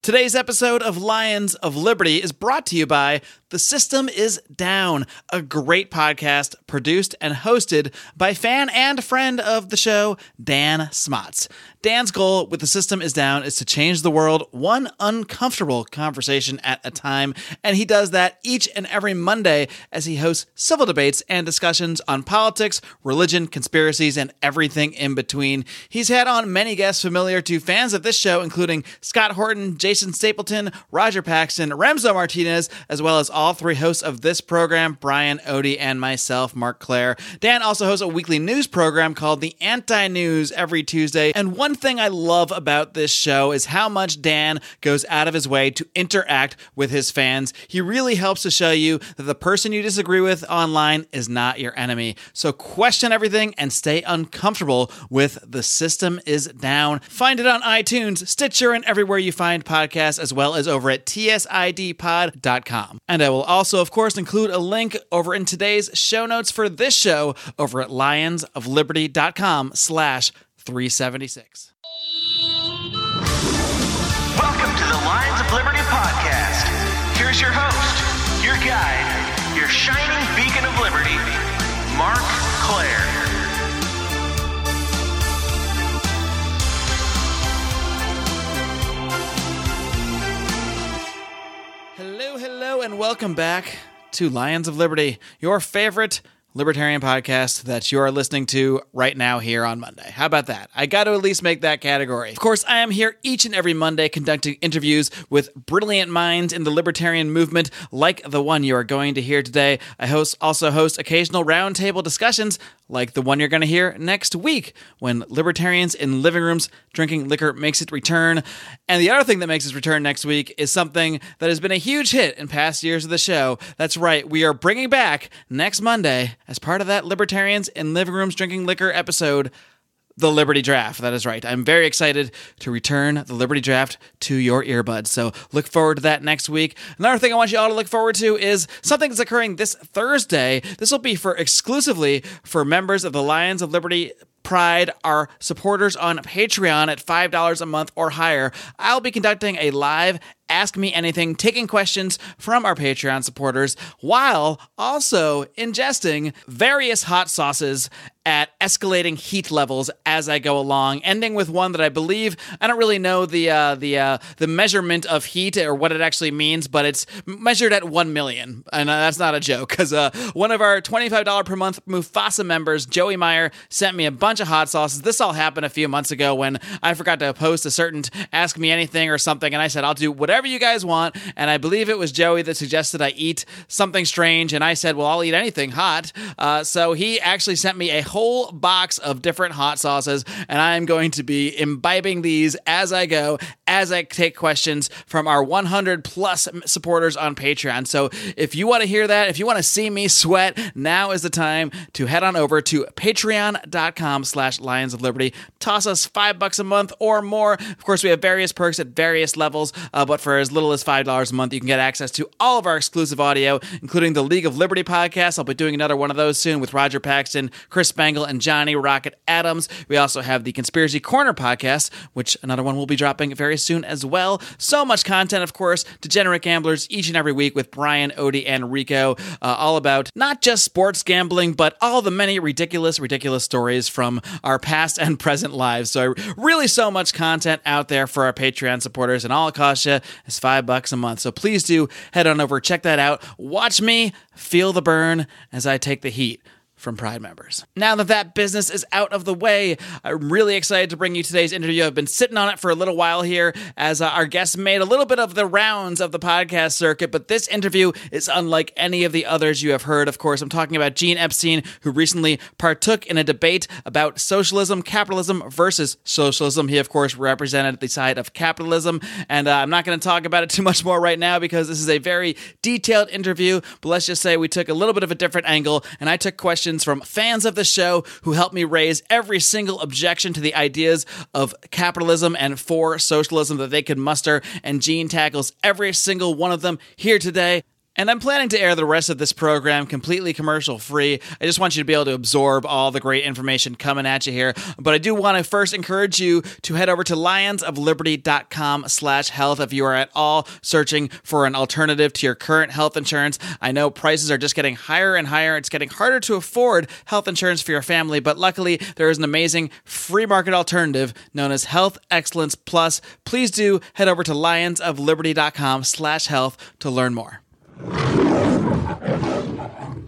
Today's episode of Lions of Liberty is brought to you by The System is Down, a great podcast produced and hosted by fan and friend of the show, Dan Smots. Dan's goal with The System is Down is to change the world one uncomfortable conversation at a time, and he does that each and every Monday as he hosts civil debates and discussions on politics, religion, conspiracies, and everything in between. He's had on many guests familiar to fans of this show, including Scott Horton, Jason Stapleton, Roger Paxton, Remzo Martinez, as well as all three hosts of this program, Brian Odie and myself, Marc Claire. Dan also hosts a weekly news program called The Anti-News every Tuesday, and one thing I love about this show is how much Dan goes out of his way to interact with his fans. He really helps to show you that the person you disagree with online is not your enemy. So question everything and stay uncomfortable with The System is Down. Find it on iTunes, Stitcher, and everywhere you find podcasts, as well as over at tsidpod.com. And I will also, of course, include a link over in today's show notes for this show over at lionsofliberty.com/376. Welcome to the Lions of Liberty podcast. Here's your host, your guide, your shining beacon of liberty, Marc Claire. Hello, and welcome back to Lions of Liberty, your favorite libertarian podcast that you are listening to right now here on Monday. How about that? I got to at least make that category. Of course, I am here each and every Monday conducting interviews with brilliant minds in the libertarian movement like the one you are going to hear today. I also host occasional roundtable discussions like the one you're going to hear next week when Libertarians in Living Rooms Drinking Liquor makes its return. And the other thing that makes its return next week is something that has been a huge hit in past years of the show. That's right, we are bringing back next Monday, as part of that Libertarians in Living Rooms Drinking Liquor episode, the Liberty Draft. That is right. I'm very excited to return the Liberty Draft to your earbuds. So look forward to that next week. Another thing I want you all to look forward to is something that's occurring this Thursday. This will be exclusively for members of the Lions of Liberty Pride, our supporters on Patreon at $5 a month or higher. I'll be conducting a live Ask Me Anything, taking questions from our Patreon supporters while also ingesting various hot sauces at escalating heat levels as I go along, ending with one that I believe, I don't really know the measurement of heat or what it actually means, but it's measured at 1 million. And that's not a joke, because one of our $25 per month Mufasa members, Joey Meyer, sent me a bunch of hot sauces. This all happened a few months ago when I forgot to post a certain Ask Me Anything or something, and I said, I'll do whatever you guys want, and I believe it was Joey that suggested I eat something strange, and I said, well, I'll eat anything hot. So he actually sent me a whole box of different hot sauces, and I'm going to be imbibing these as I go, as I take questions from our 100 plus supporters on Patreon. So if you want to hear that, if you want to see me sweat, now is the time to head on over to patreon.com/Lions of Liberty. Toss us $5 a month or more. Of course, we have various perks at various levels, but for as little as $5 a month, you can get access to all of our exclusive audio, including the League of Liberty podcast. I'll be doing another one of those soon with Roger Paxton, Chris Spangle, and Johnny Rocket Adams. We also have the Conspiracy Corner podcast, which another one will be dropping very soon as well. So much content, of course, Degenerate Gamblers each and every week with Brian, Odie, and Rico, all about not just sports gambling, but all the many ridiculous stories from our past and present lives. So really so much content out there for our Patreon supporters, and all it costs you is $5 a month. So please do head on over, check that out. Watch me feel the burn as I take the heat from Pride members. Now that business is out of the way, I'm really excited to bring you today's interview. I've been sitting on it for a little while here as our guests made a little bit of the rounds of the podcast circuit, but this interview is unlike any of the others you have heard. Of course, I'm talking about Gene Epstein, who recently partook in a debate about socialism, capitalism versus socialism. He, of course, represented the side of capitalism, and I'm not going to talk about it too much more right now because this is a very detailed interview, but let's just say we took a little bit of a different angle, and I took questions from fans of the show who helped me raise every single objection to the ideas of capitalism and for socialism that they could muster, and Gene tackles every single one of them here today. And I'm planning to air the rest of this program completely commercial-free. I just want you to be able to absorb all the great information coming at you here. But I do want to first encourage you to head over to lionsofliberty.com/health if you are at all searching for an alternative to your current health insurance. I know prices are just getting higher and higher. It's getting harder to afford health insurance for your family, but luckily there is an amazing free market alternative known as Health Excellence Plus. Please do head over to lionsofliberty.com/health to learn more.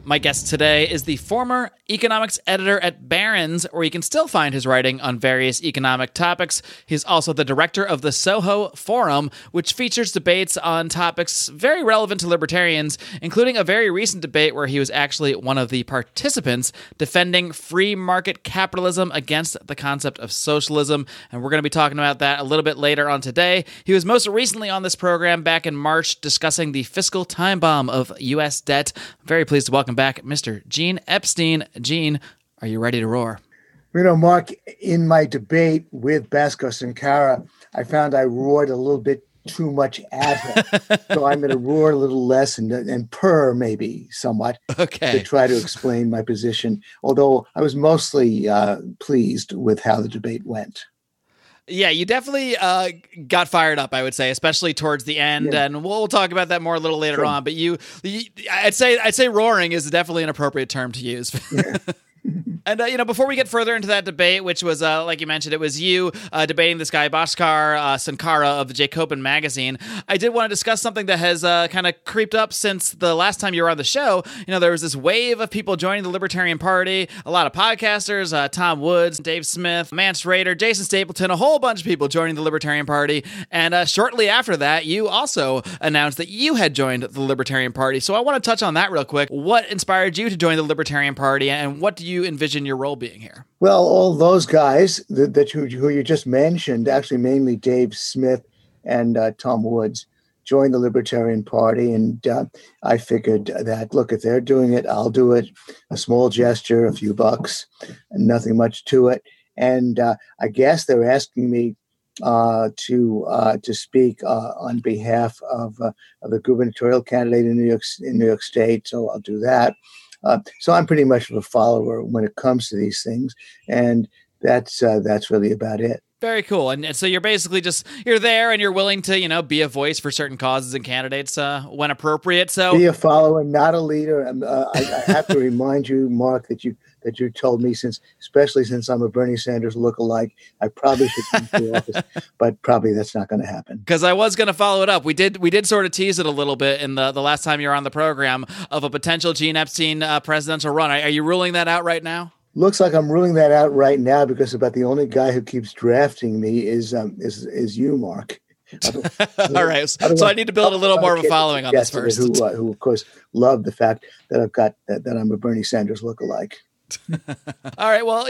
My guest today is the former economics editor at Barron's, where you can still find his writing on various economic topics. He's also the director of the Soho Forum, which features debates on topics very relevant to libertarians, including a very recent debate where he was actually one of the participants defending free market capitalism against the concept of socialism. And we're going to be talking about that a little bit later on today. He was most recently on this program back in March discussing the fiscal time bomb of U.S. debt. I'm very pleased to welcome back Mr. Gene Epstein. Gene, are you ready to roar? You know, Mark, in my debate with Bhaskar Sankara, I found I roared a little bit too much at him. So I'm going to roar a little less and purr maybe somewhat to try to explain my position, although I was mostly pleased with how the debate went. Yeah, you definitely got fired up, I would say, especially towards the end, and we'll talk about that more a little later on. But I'd say roaring is definitely an appropriate term to use. And, before we get further into that debate, which was, like you mentioned, it was you debating this guy, Bhaskar Sankara of the Jacobin magazine. I did want to discuss something that has kind of creeped up since the last time you were on the show. You know, there was this wave of people joining the Libertarian Party, a lot of podcasters, Tom Woods, Dave Smith, Mance Raider, Jason Stapleton, a whole bunch of people joining the Libertarian Party. And shortly after that, you also announced that you had joined the Libertarian Party. So I want to touch on that real quick. What inspired you to join the Libertarian Party, and what do you envision your role being here? Well, all those guys who you just mentioned, actually mainly Dave Smith and Tom Woods, joined the Libertarian Party. And I figured that, look, if they're doing it, I'll do it. A small gesture, a few bucks, and nothing much to it. And I guess they're asking me to speak on behalf of the gubernatorial candidate in New York State. So I'll do that. So I'm pretty much of a follower when it comes to these things, and that's really about it. Very cool. And so you're basically you're there and you're willing to, be a voice for certain causes and candidates when appropriate. So be a follower, not a leader. I have to remind you, Mark, that you told me, especially since I'm a Bernie Sanders lookalike, I probably should come to the office, but probably that's not going to happen. Because I was going to follow it up. We did sort of tease it a little bit in the last time you were on the program of a potential Gene Epstein presidential run. Are you ruling that out right now? Looks like I'm ruling that out right now because about the only guy who keeps drafting me is you, Mark. All right. So I need to build a little more of a following on this first. Who of course love the fact that that I'm a Bernie Sanders lookalike. All right. Well,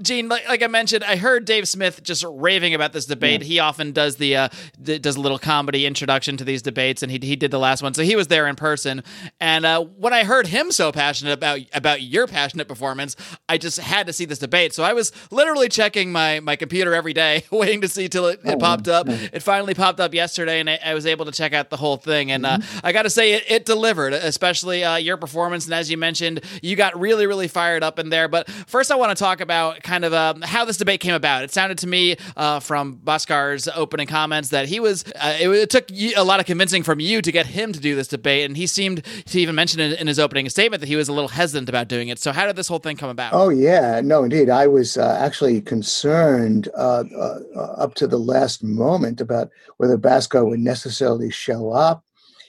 Gene, like I mentioned, I heard Dave Smith just raving about this debate. Yeah. He often does does a little comedy introduction to these debates, and he did the last one, so he was there in person. And when I heard him so passionate about your passionate performance, I just had to see this debate. So I was literally checking my computer every day, waiting to see till it popped up. It finally popped up yesterday, and I was able to check out the whole thing. And I got to say, it delivered, especially your performance. And as you mentioned, you got really, really fired up in there. But first I want to talk about kind of how this debate came about. It sounded to me from Bhaskar's opening comments that he was, it took a lot of convincing from you to get him to do this debate. And he seemed to even mention in his opening statement that he was a little hesitant about doing it. So how did this whole thing come about? Oh, yeah. No, indeed. I was actually concerned up to the last moment about whether Bhaskar would necessarily show up.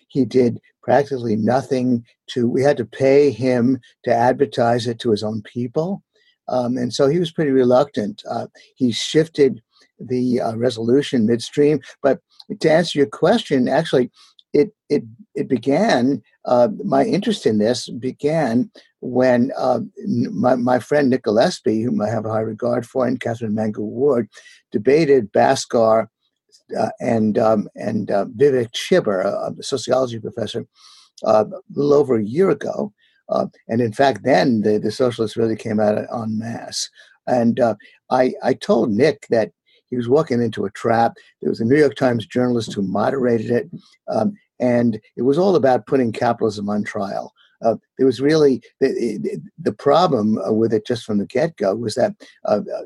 He did practically nothing we had to pay him to advertise it to his own people. And so he was pretty reluctant. He shifted the resolution midstream. But to answer your question, actually, it began, my interest in this began when my friend Nick Gillespie, whom I have a high regard for, and Catherine Mangu Ward, debated Bhaskar and Vivek Chibber, a sociology professor, a little over a year ago. And in fact, then the socialists really came out en masse. And I told Nick that he was walking into a trap. There was a New York Times journalist who moderated it. and it was all about putting capitalism on trial. There was really the problem with it just from the get-go was that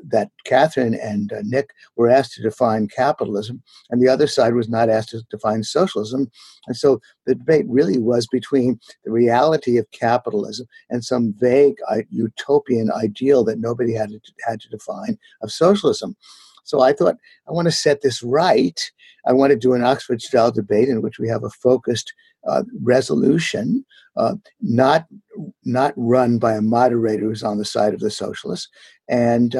that Catherine and Nick were asked to define capitalism, and the other side was not asked to define socialism. And so the debate really was between the reality of capitalism and some vague utopian ideal that nobody had to define of socialism. So I thought, I want to set this right. I want to do an Oxford-style debate in which we have a focused resolution, not run by a moderator who's on the side of the socialists, and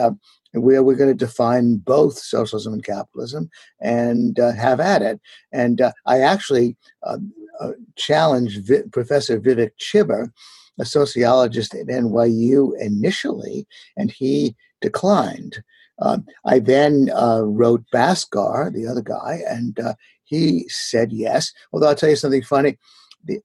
where we're going to define both socialism and capitalism and have at it. And I actually challenged Professor Vivek Chibber, a sociologist at NYU initially, and he declined. I then wrote Bhaskar, the other guy, and he said yes. Although I'll tell you something funny.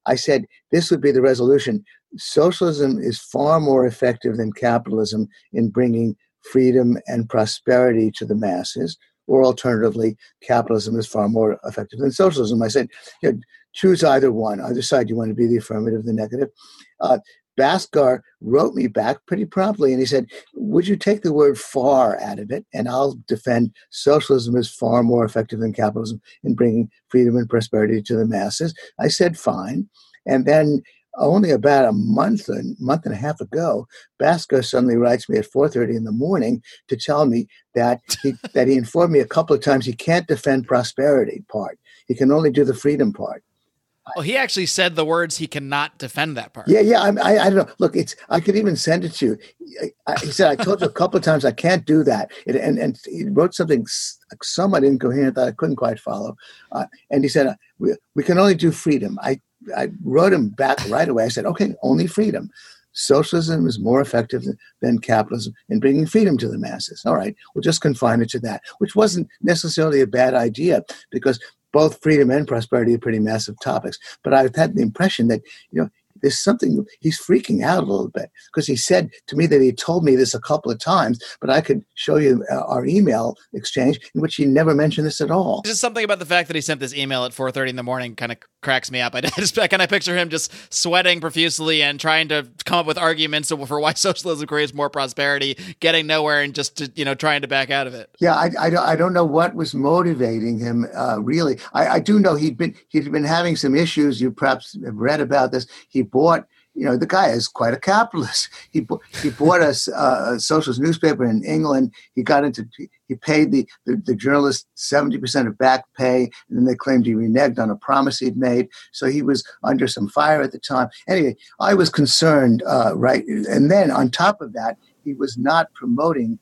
I said this would be the resolution. Socialism is far more effective than capitalism in bringing freedom and prosperity to the masses, or alternatively, capitalism is far more effective than socialism. I said, choose either one. Either side you want to be, the affirmative, the negative. Bhaskar wrote me back pretty promptly, and he said, would you take the word far out of it, and I'll defend socialism is far more effective than capitalism in bringing freedom and prosperity to the masses. I said, fine. And then only about a month and a half ago, Bhaskar suddenly writes me at 4:30 in the morning to tell me that he informed me a couple of times he can't defend prosperity part. He can only do the freedom part. Well, he actually said the words, he cannot defend that part. Yeah. I don't know. Look, I could even send it to you. He said, I told you a couple of times I can't do that. And he wrote something somewhat incoherent that I couldn't quite follow. And he said, we can only do freedom. I wrote him back right away. I said, okay, only freedom. Socialism is more effective than capitalism in bringing freedom to the masses. All right, we'll just confine it to that, which wasn't necessarily a bad idea because both freedom and prosperity are pretty massive topics. But I've had the impression that, there's something, he's freaking out a little bit because he said to me that he told me this a couple of times, but I could show you our email exchange in which he never mentioned this at all. Just something about the fact that he sent this email at 4:30 in the morning kind of cracks me up. I picture him just sweating profusely and trying to come up with arguments for why socialism creates more prosperity, getting nowhere and just, trying to back out of it. Yeah, I don't know what was motivating him, really. I do know he'd been having some issues. You perhaps have read about this. He bought, the guy is quite a capitalist. He bought a socialist newspaper in England. He paid the journalist 70% of back pay, and then they claimed he reneged on a promise he'd made. So he was under some fire at the time. Anyway, I was concerned, right? And then on top of that, he was not promoting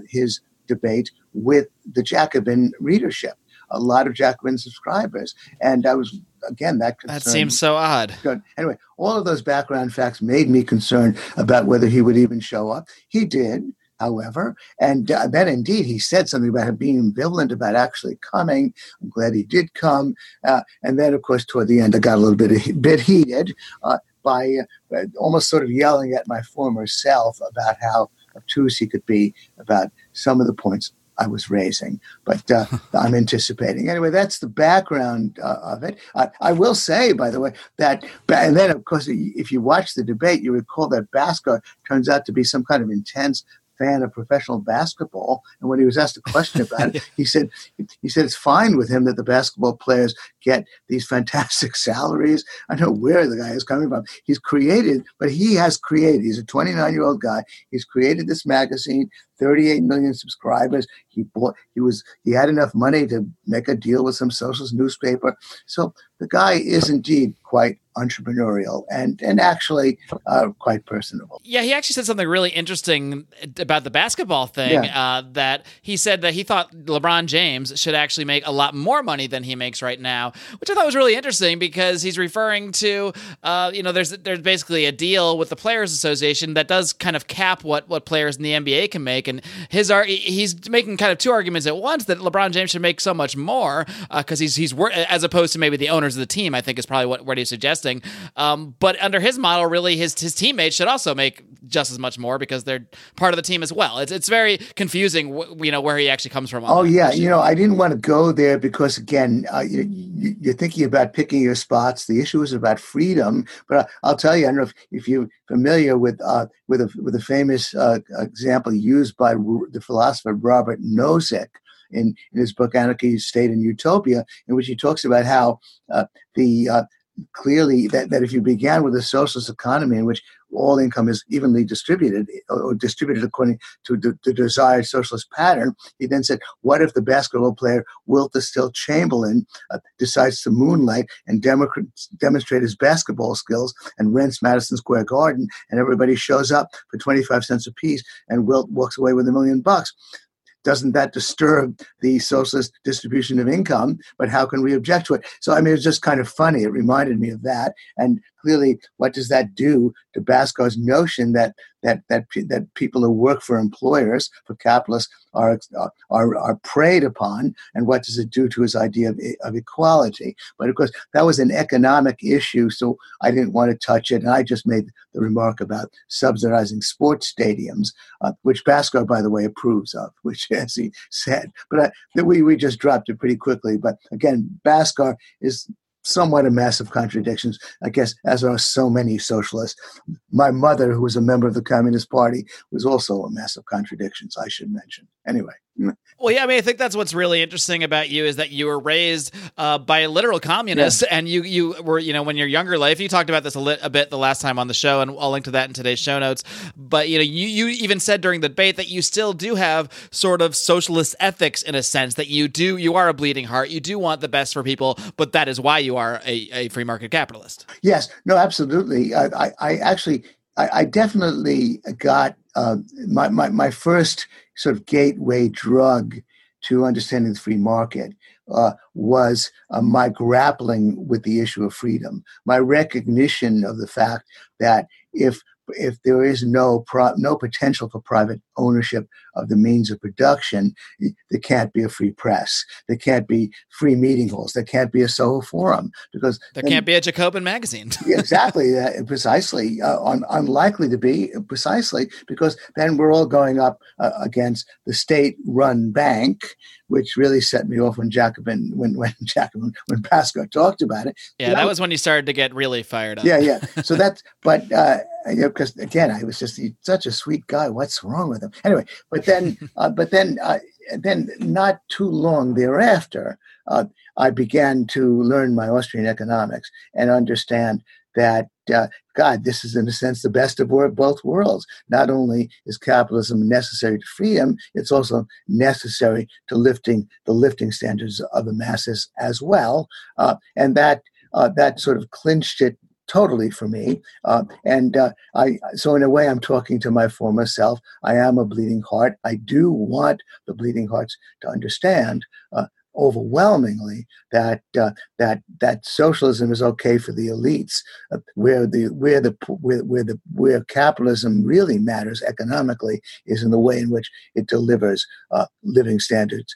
his debate with the Jacobin readership, a lot of Jacobin subscribers. And I was, again, that seems so odd. Good. Anyway, all of those background facts made me concerned about whether he would even show up. He did, however, and then indeed he said something about him being ambivalent about actually coming. I'm glad he did come. And then, of course, toward the end, I got a little bit heated by almost sort of yelling at my former self about how obtuse he could be about some of the points I was raising, but I'm anticipating. Anyway, that's the background of it. I will say, by the way, that, and then, of course, if you watch the debate, you recall that Bhaskar turns out to be some kind of intense fan of professional basketball. And when he was asked a question about it, he said it's fine with him that the basketball players get these fantastic salaries. I don't know where the guy is coming from. He's created, he's a 29-year-old guy. He's created this magazine, 38 million subscribers. He had enough money to make a deal with some socialist newspaper. So the guy is indeed quite entrepreneurial and actually quite personable. Yeah, he actually said something really interesting about the basketball thing, that he said that he thought LeBron James should actually make a lot more money than he makes right now, which I thought was really interesting because he's referring to, there's basically a deal with the Players Association that does kind of cap what players in the NBA can make. make. And he's making kind of two arguments at once, that LeBron James should make so much more because he's as opposed to maybe the owners of the team, I think is probably what he's suggesting. But under his model, really, his teammates should also make just as much more because they're part of the team as well. It's very confusing, where he actually comes from. Oh, yeah. I didn't want to go there because, again, you're thinking about picking your spots. The issue is about freedom. But I'll tell you, I don't know if you're familiar with a famous example used by the philosopher Robert Nozick in his book Anarchy, State, and Utopia, in which he talks about how clearly that if you began with a socialist economy in which all income is evenly distributed or distributed according to the desired socialist pattern, he then said, what if the basketball player Walter Still Chamberlain decides to moonlight and demonstrate his basketball skills and rents Madison Square Garden, and everybody shows up for 25 cents apiece and Wilt walks away with $1 million? Doesn't that disturb the socialist distribution of income? But how can we object to it? So, I mean, it's just kind of funny. It reminded me of that. And clearly, what does that do to Basco's notion that people who work for employers, for capitalists, are preyed upon? And what does it do to his idea of equality? But of course, that was an economic issue, so I didn't want to touch it. And I just made the remark about subsidizing sports stadiums, which Basco, by the way, approves of, which, as he said. But we just dropped it pretty quickly. But again, Basco is somewhat a mess of contradictions, I guess, as are so many socialists. My mother, who was a member of the Communist Party, was also a mess of contradictions, I should mention. Anyway. Well, yeah, I mean, I think that's what's really interesting about you is that you were raised by literal communists, and you were, when your younger life, you talked about this a bit the last time on the show, and I'll link to that in today's show notes. But, you even said during the debate that you still do have sort of socialist ethics in a sense, that you are a bleeding heart. You do want the best for people, but that is why you are a free market capitalist. Yes, no, absolutely. I definitely got my first sort of gateway drug to understanding the free market was my grappling with the issue of freedom, my recognition of the fact that if there is no potential for private ownership of the means of production, there can't be a free press. There can't be free meeting halls. There can't be a Soho Forum because there can't be a Jacobin magazine. Exactly, precisely. Unlikely to be, precisely because then we're all going up against the state-run bank, which really set me off when Pasco talked about it. Yeah, that was when you started to get really fired up. Yeah. So that's, but because again, I was just such a sweet guy. What's wrong with him? Anyway, but then not too long thereafter, I began to learn my Austrian economics and understand that, this is in a sense the best of both worlds. Not only is capitalism necessary to freedom, it's also necessary to lifting standards of the masses as well. And that sort of clinched it totally for me. So in a way, I'm talking to my former self. I am a bleeding heart. I do want the bleeding hearts to understand overwhelmingly that socialism is okay for the elites, where capitalism really matters economically is in the way in which it delivers living standards,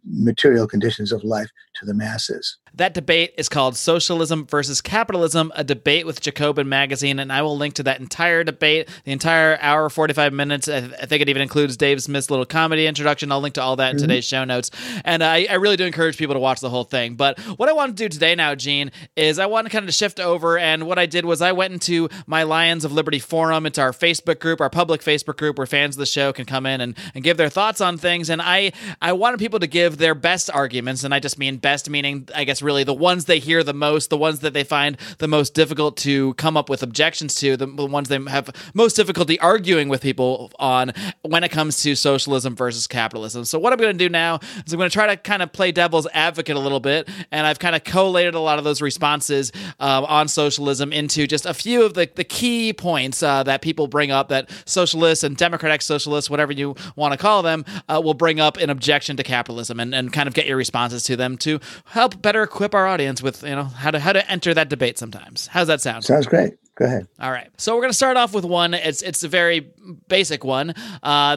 material conditions of life to the masses. That debate is called Socialism versus Capitalism, a debate with Jacobin magazine, and I will link to that entire debate, the entire hour, 45 minutes. I think it even includes Dave Smith's little comedy introduction. I'll link to all that in today's show notes. And I really do encourage people to watch the whole thing. But what I want to do today now, Gene, is I want to kind of shift over, and what I did was I went into my Lions of Liberty forum. It's our Facebook group, our public Facebook group where fans of the show can come in and give their thoughts on things. And I wanted people to give their best arguments, and I just mean best meaning, I guess, really the ones they hear the most, the ones that they find the most difficult to come up with objections to, the ones they have most difficulty arguing with people on when it comes to socialism versus capitalism. So what I'm going to do now is I'm going to try to kind of play devil's advocate a little bit, and I've kind of collated a lot of those responses on socialism into just a few of the key points that people bring up that socialists and democratic socialists, whatever you want to call them, will bring up in objection to capitalism, and kind of get your responses to them to help better equip our audience with how to enter that debate sometimes. How's that sound? Sounds great. Go ahead. All right. So we're going to start off with one. It's a very basic one.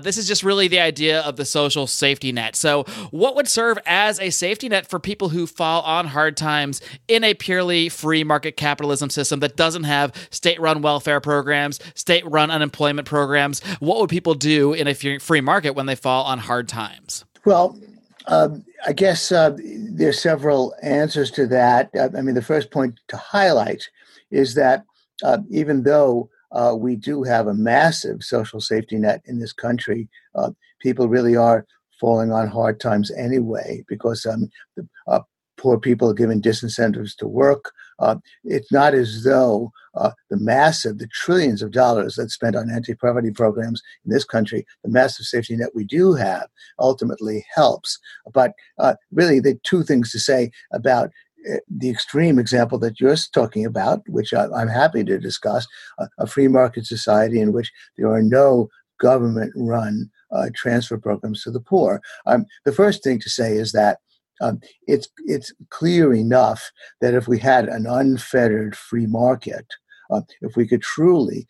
This is just really the idea of the social safety net. So what would serve as a safety net for people who fall on hard times in a purely free market capitalism system that doesn't have state-run welfare programs, state-run unemployment programs? What would people do in a free market when they fall on hard times? Well, I guess there's several answers to that. I mean, the first point to highlight is that even though we do have a massive social safety net in this country, people really are falling on hard times anyway because poor people are given disincentives to work. It's not as though the trillions of dollars that's spent on anti-poverty programs in this country, the massive safety net we do have ultimately helps. But really, the two things to say about the extreme example that you're talking about, which I'm happy to discuss, a free market society in which there are no government-run transfer programs to the poor. The first thing to say is that it's clear enough that if we had an unfettered free market, if we could truly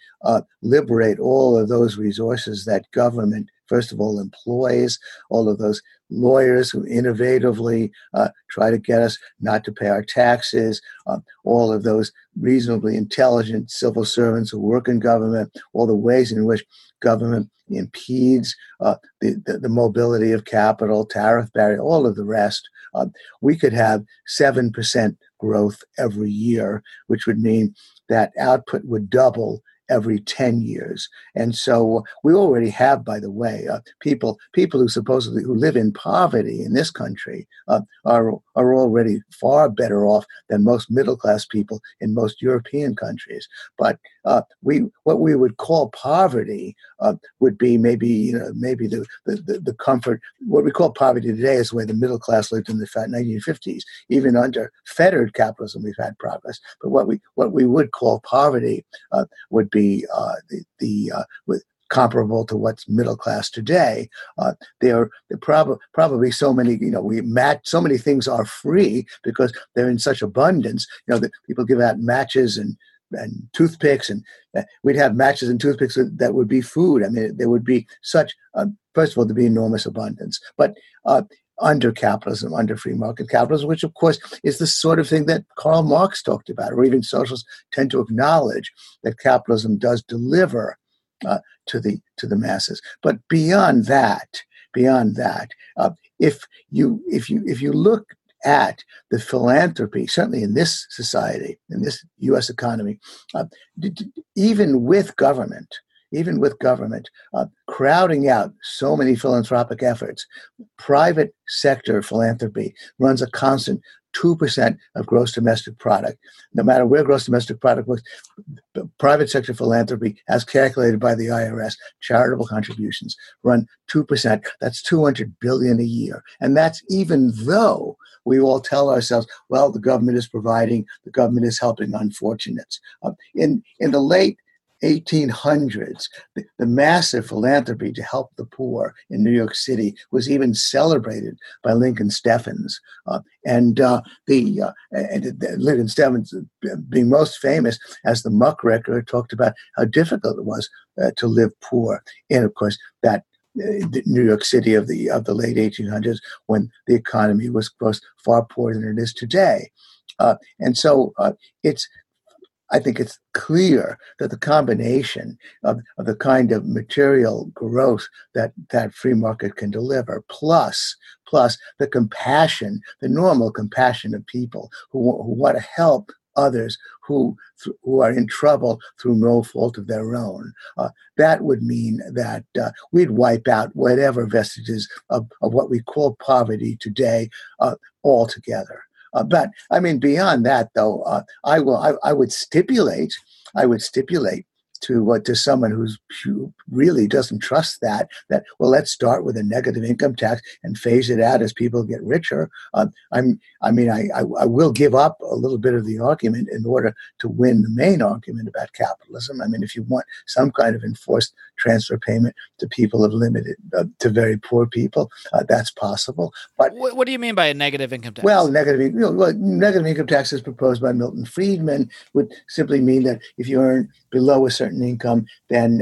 liberate all of those resources that government, first of all, employs, all of those lawyers who innovatively try to get us not to pay our taxes, all of those reasonably intelligent civil servants who work in government, all the ways in which government impedes the mobility of capital, tariff barrier, all of the rest, we could have 7% growth every year, which would mean that output would double every 10 years. And so we already have, by the way, people who live in poverty in this country are already far better off than most middle-class people in most European countries. But what we would call poverty would be maybe the comfort. What we call poverty today is the way the middle class lived in the 1950s. Even under fettered capitalism, we've had progress. But what we would call poverty would be comparable to what's middle class today. There are probably so many. So many things are free because they're in such abundance. That people give out matches and toothpicks, and we'd have matches and toothpicks that would be food. I mean, there would be such, first of all, there'd be enormous abundance. But under capitalism, under free market capitalism, which of course is the sort of thing that Karl Marx talked about, or even socialists tend to acknowledge that capitalism does deliver to the masses. But beyond that, if you look at the philanthropy, certainly in this society, in this U.S. economy, even with government crowding out so many philanthropic efforts, private sector philanthropy runs a constant 2% of gross domestic product. No matter where gross domestic product was, private sector philanthropy, as calculated by the IRS, charitable contributions run 2%. That's $200 billion a year. And that's even though we all tell ourselves, well, the government is providing, the government is helping unfortunates. In the late 1800s, the massive philanthropy to help the poor in New York City was even celebrated by Lincoln Steffens, and Lincoln Steffens, being most famous as the muckraker, talked about how difficult it was to live poor, and of course that New York City of the late 1800s, when the economy was, of course, far poorer than it is today, and so I think it's clear that the combination of the kind of material growth that free market can deliver, plus the compassion, the normal compassion of people who want to help others who are in trouble through no fault of their own, that would mean that we'd wipe out whatever vestiges of what we call poverty today altogether. But I mean, beyond that, though, I would stipulate to someone who really doesn't trust that well, let's start with a negative income tax and phase it out as people get richer. I will give up a little bit of the argument in order to win the main argument about capitalism. I mean, if you want some kind of enforced transfer payment to people of limited, to very poor people, that's possible. But what do you mean by a negative income tax? Well, negative income tax as proposed by Milton Friedman would simply mean that if you earn below a certain income, then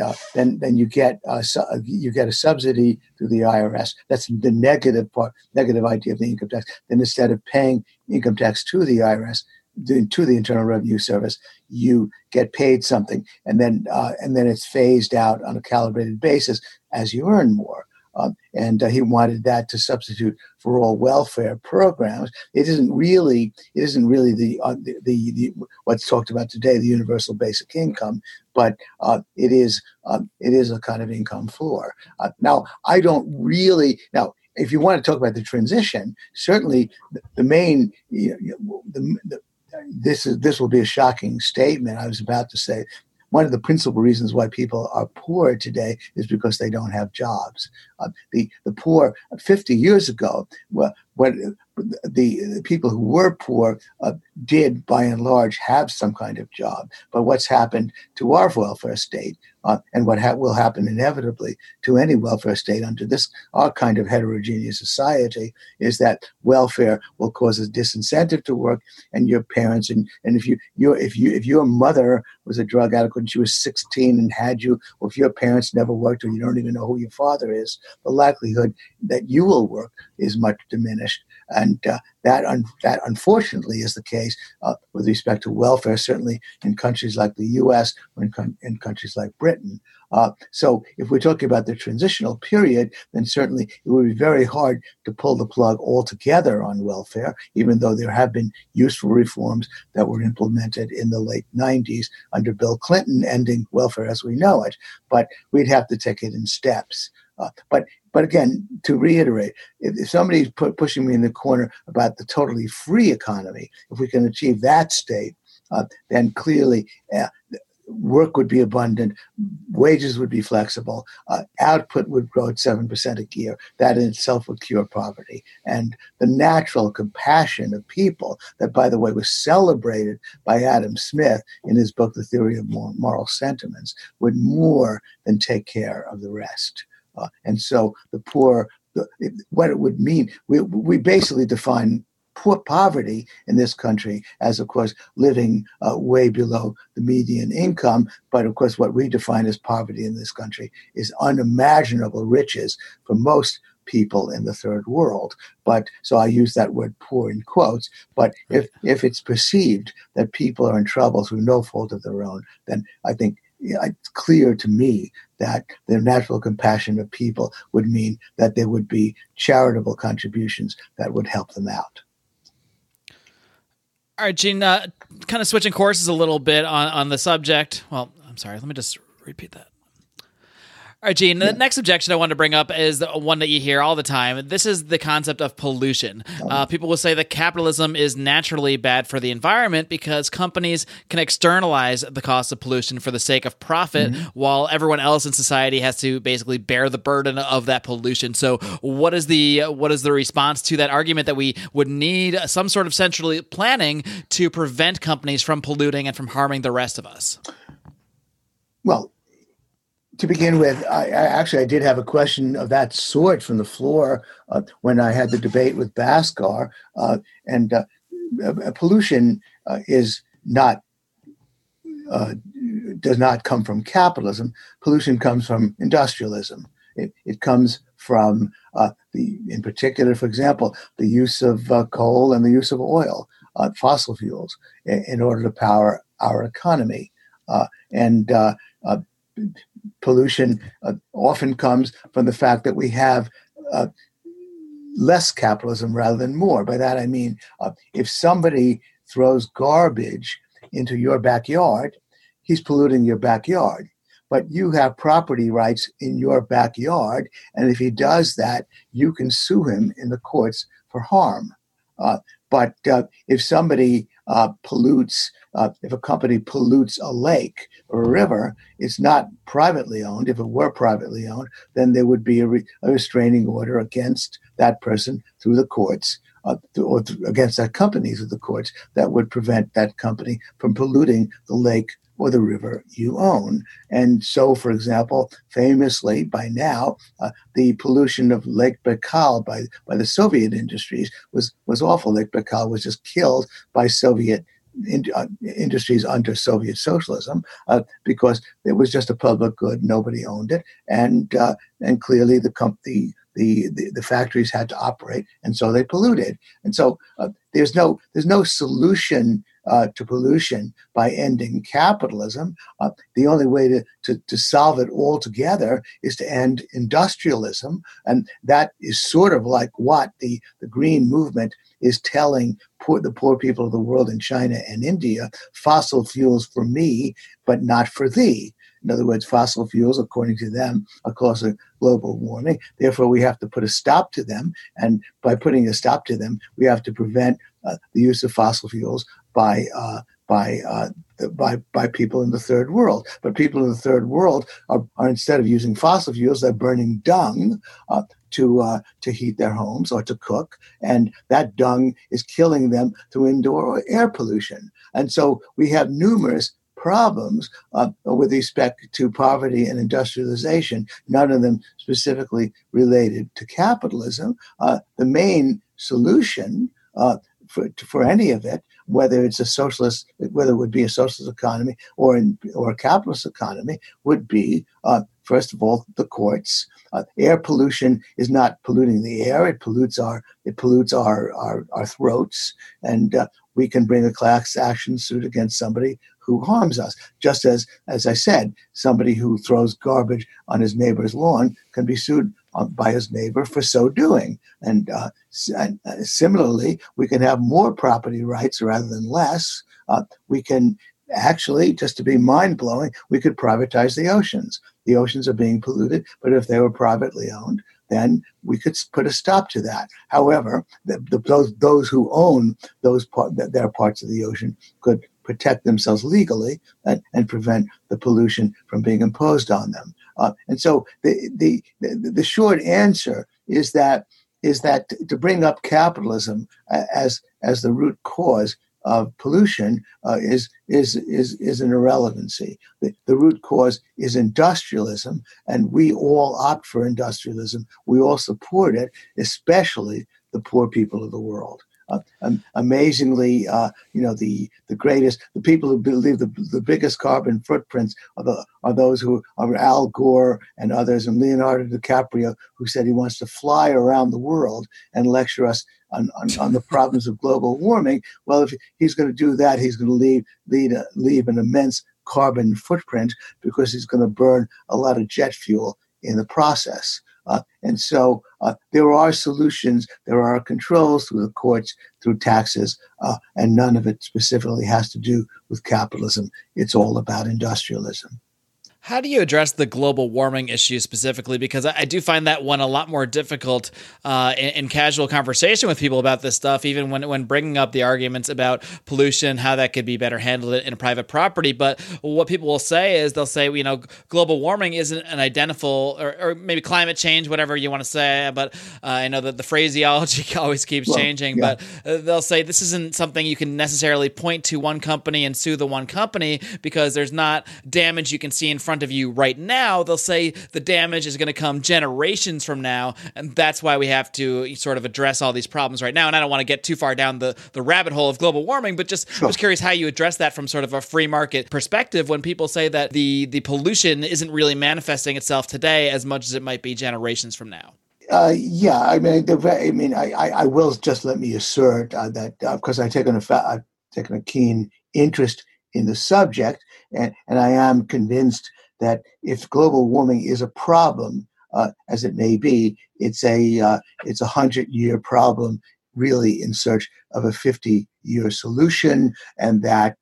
you get a subsidy through the IRS. That's the negative idea of the income tax. Then instead of paying income tax to the IRS, to the Internal Revenue Service, you get paid something, and then it's phased out on a calibrated basis as you earn more. And he wanted that to substitute for all welfare programs. It isn't really the what's talked about today, the universal basic income, but it is a kind of income floor. Now, if you want to talk about the transition, certainly the main this will be a shocking statement. I was about to say, one of the principal reasons why people are poor today is because they don't have jobs. The poor 50 years ago, the people who were poor did, by and large, have some kind of job. But what's happened to our welfare state, and what will happen inevitably to any welfare state under our kind of heterogeneous society, is that welfare will cause a disincentive to work, and your parents, and if your mother was a drug addict when she was 16 and had you, or if your parents never worked, or you don't even know who your father is, the likelihood that you will work is much diminished. And that unfortunately is the case with respect to welfare, certainly in countries like the U.S. or in countries like Britain. So if we're talking about the transitional period, then certainly it would be very hard to pull the plug altogether on welfare, even though there have been useful reforms that were implemented in the late 90s under Bill Clinton, ending welfare as we know it. But we'd have to take it in steps. But again, to reiterate, if somebody's pushing me in the corner about the totally free economy, if we can achieve that state, then clearly work would be abundant, wages would be flexible, output would grow at 7% a year. That in itself would cure poverty. And the natural compassion of people that, by the way, was celebrated by Adam Smith in his book, The Theory of Moral Sentiments, would more than take care of the rest. And so the poor, what it would mean, we basically define poor poverty in this country as, of course, living way below the median income. But, of course, what we define as poverty in this country is unimaginable riches for most people in the third world. But so I use that word poor in quotes. But if it's perceived that people are in trouble through no fault of their own, then I think it's clear to me that the natural compassion of people would mean that there would be charitable contributions that would help them out. All right, Gene, kind of switching courses a little bit on the subject. Well, I'm sorry, let me just repeat that. All right, Gene, the next objection I wanted to bring up is the one that you hear all the time. This is the concept of pollution. People will say that capitalism is naturally bad for the environment because companies can externalize the cost of pollution for the sake of profit, while everyone else in society has to basically bear the burden of that pollution. So what is the response to that argument that we would need some sort of central planning to prevent companies from polluting and from harming the rest of us? Well, to begin with, I did have a question of that sort from the floor when I had the debate with Bhaskar, and pollution does not come from capitalism. Pollution comes from industrialism. It comes from in particular, for example, the use of coal and the use of oil, fossil fuels, in order to power our economy, and pollution often comes from the fact that we have less capitalism rather than more. By that I mean, if somebody throws garbage into your backyard, he's polluting your backyard. But you have property rights in your backyard, and if he does that, you can sue him in the courts for harm. But if somebody pollutes if a company pollutes a lake or a river, it's not privately owned. If it were privately owned, then there would be a restraining order against that person through the courts, against that company through the courts, that would prevent that company from polluting the lake or the river you own. And so, for example, famously by now, the pollution of Lake Baikal by the Soviet industries was awful. Lake Baikal was just killed by Soviet industries under Soviet socialism because it was just a public good. Nobody owned it, and clearly the factories had to operate, and so they polluted. And so there's no solution to pollution by ending capitalism. The only way to solve it altogether is to end industrialism, and that is sort of like what the Green Movement is telling the poor people of the world in China and India: fossil fuels for me, but not for thee. In other words, fossil fuels, according to them, are causing global warming. Therefore, we have to put a stop to them. And by putting a stop to them, we have to prevent the use of fossil fuels by people in the third world. But people in the third world are instead of using fossil fuels, they're burning dung to heat their homes or to cook, and that dung is killing them through indoor air pollution. And so we have numerous problems with respect to poverty and industrialization, none of them specifically related to capitalism. The main solution for any of it, whether it would be a socialist economy or a capitalist economy, would be first of all the courts. Air pollution is not polluting the air; it pollutes our throats, and we can bring a class action suit against somebody who harms us. Just as I said, somebody who throws garbage on his neighbor's lawn can be sued by his neighbor for so doing. And similarly, we can have more property rights rather than less. We can actually, just to be mind-blowing, we could privatize the oceans. The oceans are being polluted, but if they were privately owned, then we could put a stop to that. However, those who own their parts of the ocean could protect themselves legally and prevent the pollution from being imposed on them. And so the short answer is that to bring up capitalism as the root cause of pollution is an irrelevancy. The root cause is industrialism, and we all opt for industrialism. We all support it, especially the poor people of the world. Amazingly, the people who believe the biggest carbon footprints are those who are Al Gore and others, and Leonardo DiCaprio, who said he wants to fly around the world and lecture us on the problems of global warming. Well, if he's going to do that, he's going to leave an immense carbon footprint because he's going to burn a lot of jet fuel in the process. And so there are solutions, there are controls through the courts, through taxes, and none of it specifically has to do with capitalism. It's all about industrialism. How do you address the global warming issue specifically? Because I do find that one a lot more difficult in casual conversation with people about this stuff, even when bringing up the arguments about pollution, how that could be better handled in a private property. But what people will say is they'll say, global warming isn't an identical, or maybe climate change, whatever you want to say. But I know that the phraseology always keeps changing. Yeah. But they'll say this isn't something you can necessarily point to one company and sue the one company because there's not damage you can see in front of you right now. They'll say the damage is going to come generations from now, and that's why we have to sort of address all these problems right now. And I don't want to get too far down the rabbit hole of global warming, but just I was curious how you address that from sort of a free market perspective when people say that the pollution isn't really manifesting itself today as much as it might be generations from now. I will just let me assert that because I've taken a keen interest in the subject, and I am convinced that if global warming is a problem, as it may be, it's a 100-year problem really in search of a 50-year solution, and that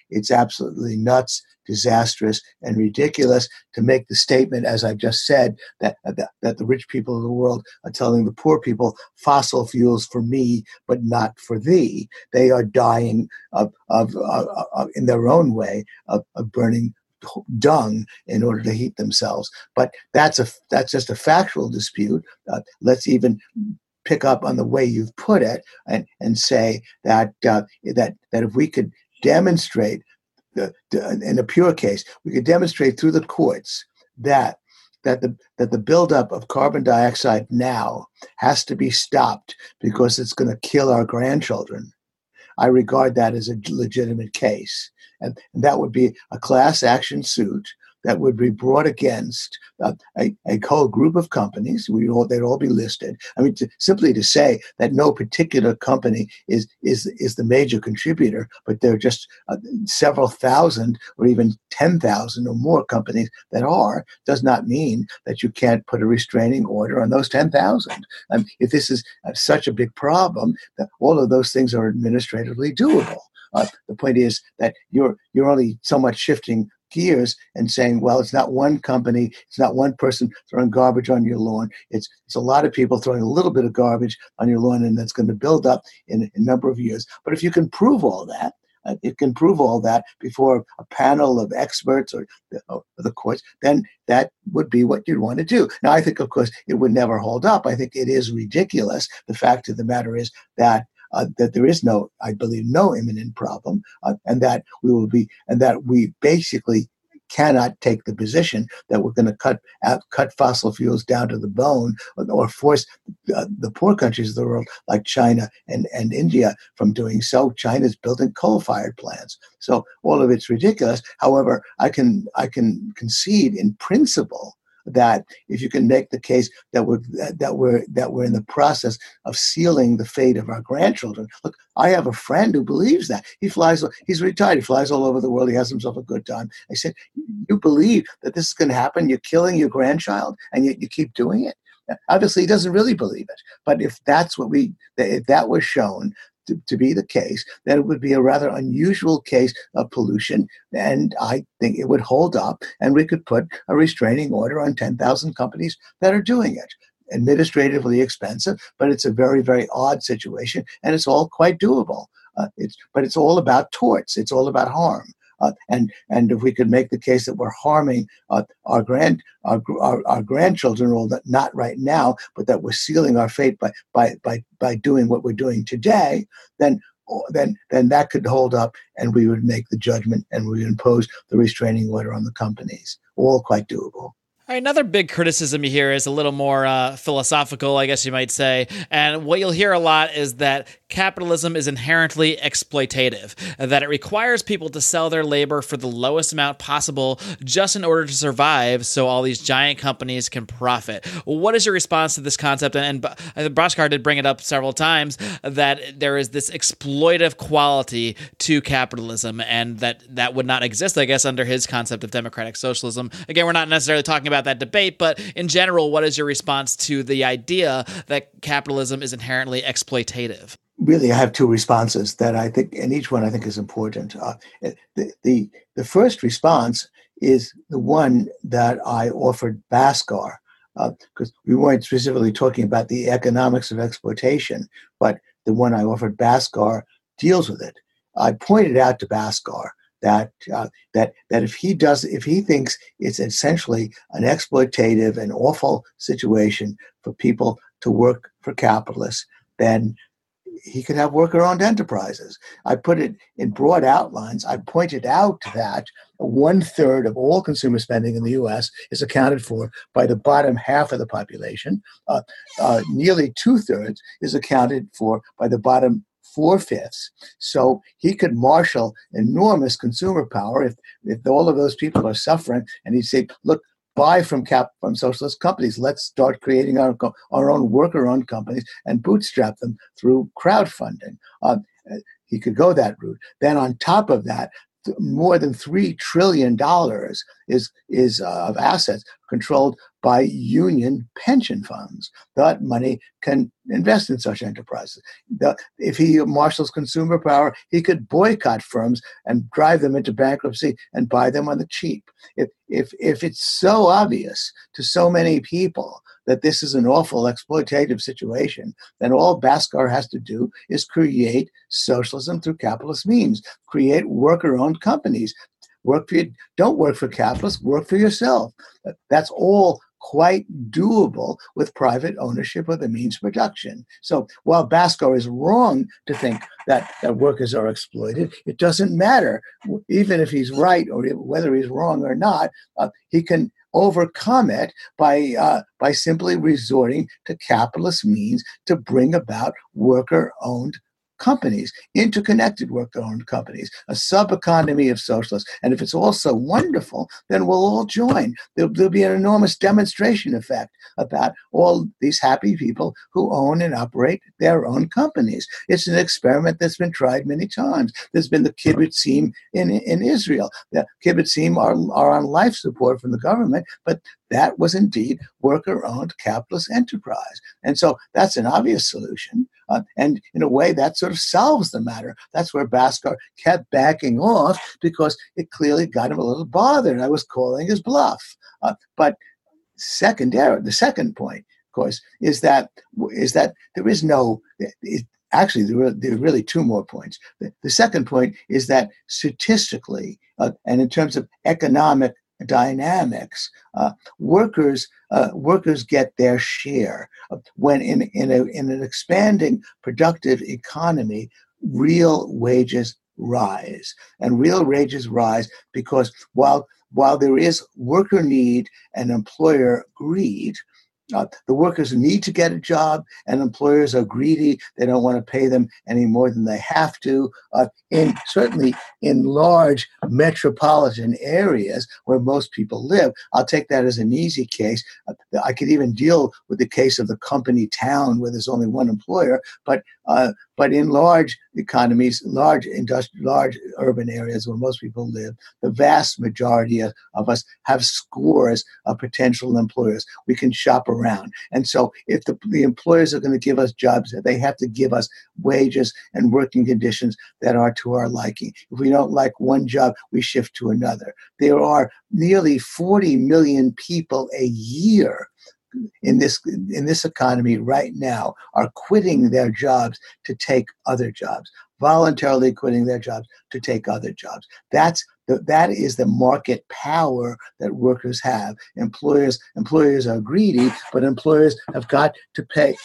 it's absolutely nuts, disastrous, and ridiculous to make the statement, as I've just said, that the rich people of the world are telling the poor people, fossil fuels for me, but not for thee. They are dying of in their own way of burning dung in order to heat themselves. But that's just a factual dispute. Let's even pick up on the way you've put it and say that if we could demonstrate in a pure case, we could demonstrate through the courts that the buildup of carbon dioxide now has to be stopped because it's going to kill our grandchildren. I regard that as a legitimate case. And that would be a class action suit that would be brought against a whole group of companies. They'd all be listed. I mean, simply to say that no particular company is the major contributor, but there are just several thousand or even 10,000 or more companies that are, does not mean that you can't put a restraining order on those 10,000. If this is such a big problem, that all of those things are administratively doable. The point is that you're only somewhat shifting gears and saying, well, it's not one company, it's not one person throwing garbage on your lawn. It's a lot of people throwing a little bit of garbage on your lawn, and that's going to build up in a number of years. But if you can prove all that, it can prove all that before a panel of experts or the courts, then that would be what you'd want to do. Now, I think, of course, it would never hold up. I think it is ridiculous. The fact of the matter is that there is no, I believe, no imminent problem, and that we basically cannot take the position that we're going to cut fossil fuels down to the bone or force the poor countries of the world like China and India from doing so. China's building coal-fired plants. So all of it's ridiculous. However, I can concede in principle that if you can make the case that we're in the process of sealing the fate of our grandchildren. Look, I have a friend who believes that. He's retired, he flies all over the world, he has himself a good time. I said, you believe that this is going to happen? You're killing your grandchild and yet you keep doing it? Obviously, he doesn't really believe it. But if that was shown to be the case, then it would be a rather unusual case of pollution, and I think it would hold up, and we could put a restraining order on 10,000 companies that are doing it. Administratively expensive, but it's a very, very odd situation, and it's all quite doable. But it's all about torts. It's all about harm. And if we could make the case that we're harming our grandchildren, or that not right now, but that we're sealing our fate by doing what we're doing today, then that could hold up, and we would make the judgment and we would impose the restraining order on the companies. All quite doable. All right, another big criticism you hear is a little more philosophical, I guess you might say. And what you'll hear a lot is that capitalism is inherently exploitative, that it requires people to sell their labor for the lowest amount possible just in order to survive so all these giant companies can profit. What is your response to this concept? And Bhaskar did bring it up several times, that there is this exploitive quality to capitalism and that would not exist, I guess, under his concept of democratic socialism. Again, we're not necessarily talking about that debate, but in general, what is your response to the idea that capitalism is inherently exploitative? Really, I have two responses that I think, and each one I think is important. The first response is the one that I offered Bhaskar, because we weren't specifically talking about the economics of exploitation, but the one I offered Bhaskar deals with it. I pointed out to Bhaskar that if he thinks it's essentially an exploitative and awful situation for people to work for capitalists, then he could have worker-owned enterprises. I put it in broad outlines. I pointed out that 1/3 of all consumer spending in the U.S. is accounted for by the bottom half of the population. Nearly 2/3 is accounted for by the bottom 4/5. So he could marshal enormous consumer power if all of those people are suffering, and he'd say, look, buy from socialist companies. Let's start creating our own worker-owned companies and bootstrap them through crowdfunding. He could go that route. Then on top of that, more than $3 trillion is of assets controlled by union pension funds. That money can invest in such enterprises. If he marshals consumer power, he could boycott firms and drive them into bankruptcy and buy them on the cheap. If it's so obvious to so many people that this is an awful exploitative situation, then all Bhaskar has to do is create socialism through capitalist means, create worker-owned companies. Don't work for capitalists, work for yourself. That's all quite doable with private ownership of the means of production. So while Bhaskar is wrong to think that workers are exploited, it doesn't matter. Even if he's right or whether he's wrong or not, he can overcome it by simply resorting to capitalist means to bring about worker-owned companies, interconnected worker-owned companies, a sub-economy of socialists. And if it's all so wonderful, then we'll all join. There'll be an enormous demonstration effect about all these happy people who own and operate their own companies. It's an experiment that's been tried many times. There's been the kibbutzim in Israel. The kibbutzim are on life support from the government, but that was indeed worker-owned capitalist enterprise. And so that's an obvious solution. And in a way, that sort of solves the matter. That's where Bhaskar kept backing off because it clearly got him a little bothered. I was calling his bluff. But the second point, of course, is that there is no... Actually, there are really two more points. The second point is that statistically, and in terms of economic dynamics, workers get their share when in an expanding productive economy, real wages rise, and real wages rise because while there is worker need and employer greed, the workers need to get a job, and employers are greedy. They don't want to pay them any more than they have to. Certainly in large metropolitan areas where most people live, I'll take that as an easy case. I could even deal with the case of the company town where there's only one employer. But in large economies, large urban areas where most people live, the vast majority of us have scores of potential employers. We can shop around. And so if the employers are going to give us jobs, they have to give us wages and working conditions that are to our liking. If we don't like one job, we shift to another. There are nearly 40 million people a year in this economy right now are quitting their jobs to take other jobs, voluntarily quitting their jobs to take other jobs. That is the market power that workers have. Employers are greedy, but employers have got to pay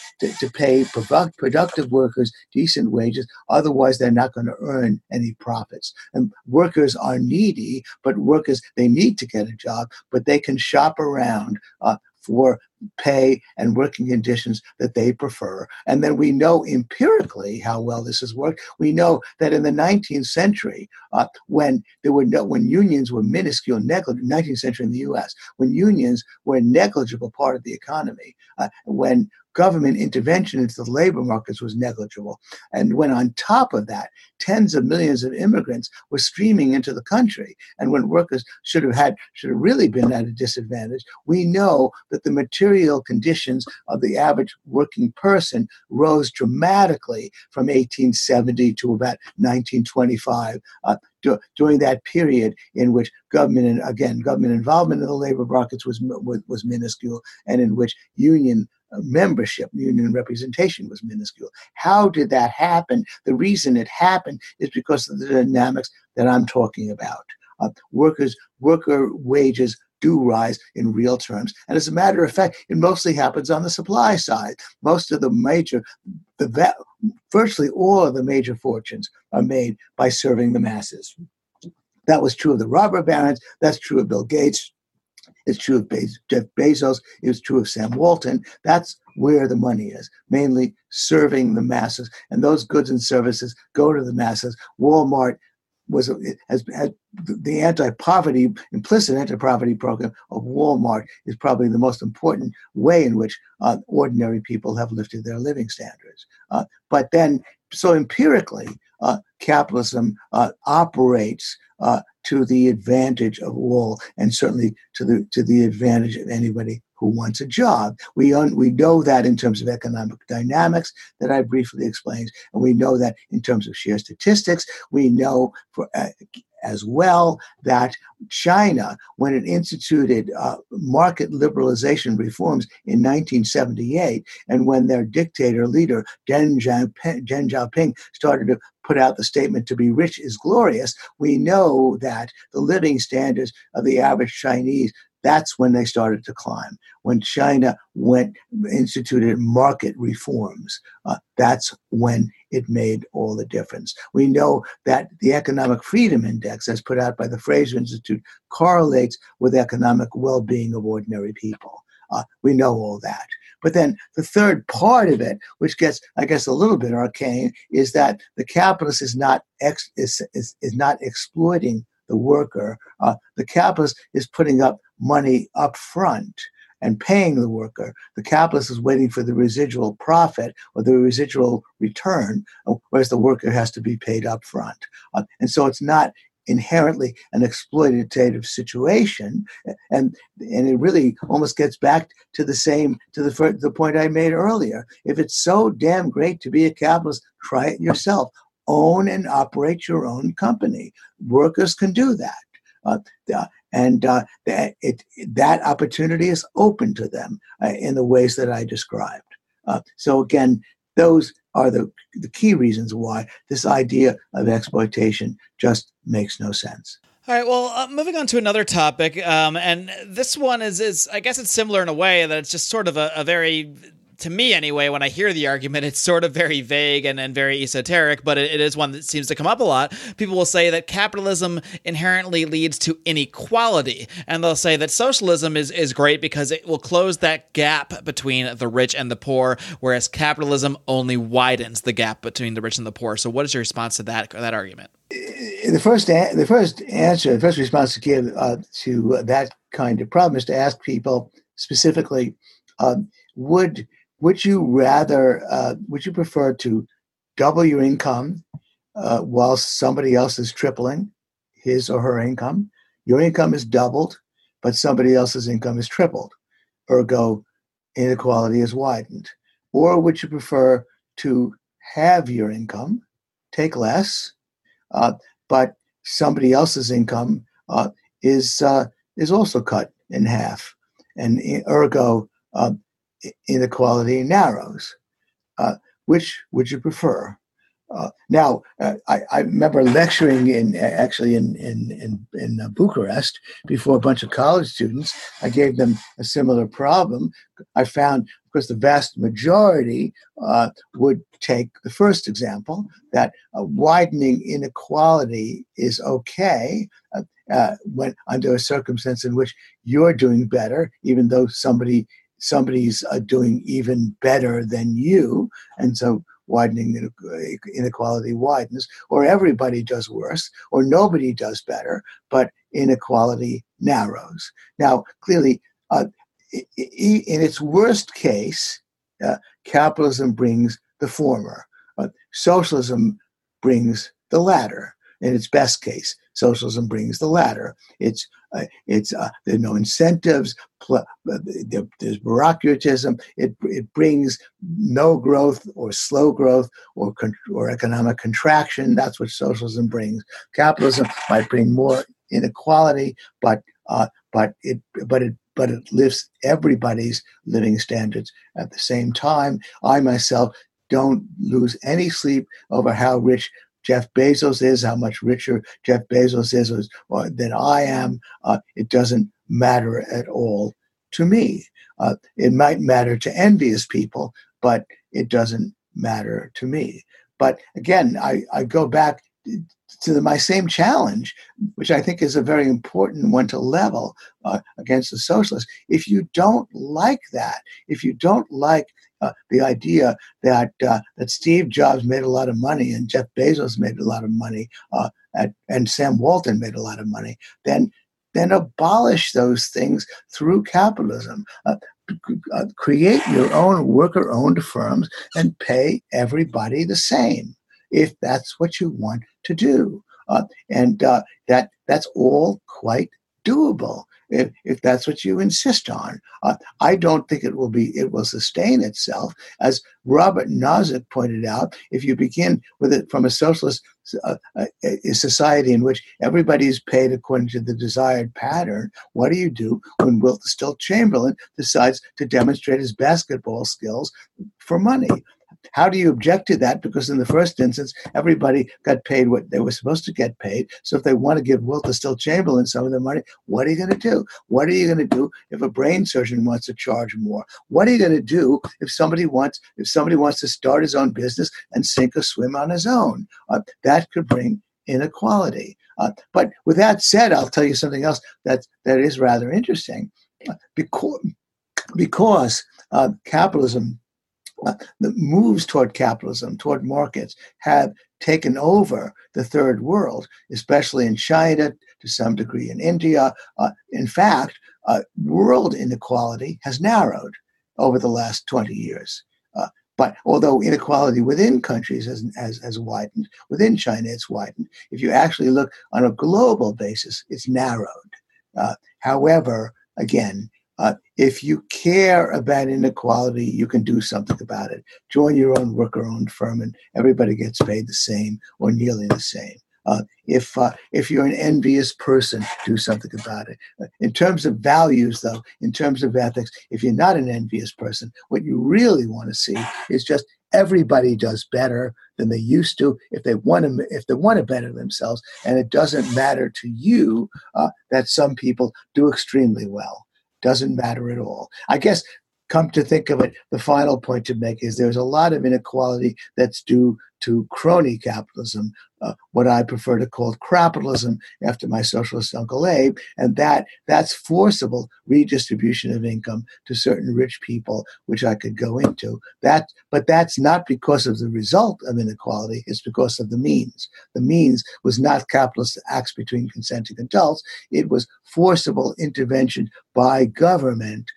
productive workers decent wages. Otherwise, they're not going to earn any profits. And workers are needy, but they need to get a job, but they can shop around for pay and working conditions that they prefer. And then we know empirically how well this has worked. We know that in the 19th century, when unions were minuscule, 19th century in the U.S., when unions were a negligible part of the economy, when government intervention into the labor markets was negligible, and when on top of that, tens of millions of immigrants were streaming into the country, and when workers should have really been at a disadvantage, we know that the material conditions of the average working person rose dramatically from 1870 to about 1925. During that period in which government involvement in the labor markets was minuscule, and in which union membership, union representation was minuscule. How did that happen? The reason it happened is because of the dynamics that I'm talking about. Worker wages do rise in real terms. And as a matter of fact, it mostly happens on the supply side. Virtually all of the major fortunes are made by serving the masses. That was true of the robber barons. That's true of Bill Gates. It's true of Jeff Bezos. It's true of Sam Walton. That's where the money is, mainly serving the masses. And those goods and services go to the masses. Walmart has the implicit anti-poverty program of Walmart is probably the most important way in which ordinary people have lifted their living standards. But then, so empirically, capitalism operates to the advantage of all, and certainly to the advantage of anybody who wants a job. We know that in terms of economic dynamics that I briefly explained, and we know that in terms of sheer statistics. We know as well that China, when it instituted market liberalization reforms in 1978, and when their dictator leader Deng Xiaoping started to put out the statement "to be rich is glorious," we know that the living standards of the average Chinese, that's when they started to climb. When China instituted market reforms, that's when it made all the difference. We know that the Economic Freedom Index, as put out by the Fraser Institute, correlates with economic well-being of ordinary people. We know all that. But then the third part of it, which gets, I guess, a little bit arcane, is that the capitalist is not exploiting the worker. The capitalist is putting up money up front and paying the worker. The capitalist is waiting for the residual profit or the residual return, whereas the worker has to be paid up front. And so it's not inherently an exploitative situation, and it really almost gets back to the point I made earlier. If it's so damn great to be a capitalist, try it yourself. Own and operate your own company. Workers can do that. That opportunity is open to them in the ways that I described. So again, those are the key reasons why this idea of exploitation just makes no sense. All right, well, moving on to another topic, and this one is I guess it's similar in a way that it's just sort of a very, to me anyway, when I hear the argument, it's sort of very vague and very esoteric, but it is one that seems to come up a lot. People will say that capitalism inherently leads to inequality, and they'll say that socialism is great because it will close that gap between the rich and the poor, whereas capitalism only widens the gap between the rich and the poor. So what is your response to that argument? The first response to give to that kind of problem is to ask people specifically, would you prefer to double your income while somebody else is tripling his or her income? Your income is doubled, but somebody else's income is tripled. Ergo, inequality is widened. Or would you prefer to have your income, take less, but somebody else's income is also cut in half, and ergo inequality narrows? Which would you prefer? Now, I remember lecturing in Bucharest before a bunch of college students. I gave them a similar problem. I found, of course, the vast majority would take the first example, that widening inequality is okay when under a circumstance in which you're doing better, even though somebody's doing even better than you, and so widening inequality widens, or everybody does worse, or nobody does better, but inequality narrows. Now, clearly, in its worst case, capitalism brings the former. Socialism brings the latter. In its best case, socialism brings the latter. There are no incentives. There's bureaucratism. It brings no growth or slow growth or economic contraction. That's what socialism brings. Capitalism might bring more inequality, but it lifts everybody's living standards at the same time. I myself don't lose any sleep over how rich Jeff Bezos is, how much richer Jeff Bezos is than I am. It doesn't matter at all to me. It might matter to envious people, but it doesn't matter to me. But again, I go back to my same challenge, which I think is a very important one to level against the socialists. If you don't like that, if you don't like the idea that Steve Jobs made a lot of money and Jeff Bezos made a lot of money and Sam Walton made a lot of money, then abolish those things through capitalism. Create your own worker-owned firms and pay everybody the same, if that's what you want to do. And that's all quite doable if that's what you insist on. I don't think it will sustain itself. As Robert Nozick pointed out, if you begin with it from a socialist a society in which everybody is paid according to the desired pattern, what do you do when Wilt Still Chamberlain decides to demonstrate his basketball skills for money? How do you object to that? Because in the first instance, everybody got paid what they were supposed to get paid. So if they want to give Wilt Still Chamberlain some of their money, what are you going to do? What are you going to do if a brain surgeon wants to charge more? What are you going to do if somebody wants to start his own business and sink or swim on his own? That could bring inequality. But with that said, I'll tell you something else that is rather interesting. Because capitalism, the moves toward capitalism, toward markets, have taken over the third world, especially in China, to some degree in India. In fact, world inequality has narrowed over the last 20 years. But although inequality within countries has widened, within China it's widened. If you actually look on a global basis, it's narrowed. However, again, if you care about inequality, you can do something about it. Join your own worker-owned firm, and everybody gets paid the same or nearly the same. If you're an envious person, do something about it. In terms of values, though, in terms of ethics, if you're not an envious person, what you really want to see is just everybody does better than they used to if they want to better themselves, and it doesn't matter to you that some people do extremely well. Doesn't matter at all. I guess, come to think of it, the final point to make is there's a lot of inequality that's due to crony capitalism, what I prefer to call crapitalism after my socialist Uncle Abe, and that's forcible redistribution of income to certain rich people, which I could go into. But that's not because of the result of inequality, it's because of the means. The means was not capitalist acts between consenting adults, it was forcible intervention by government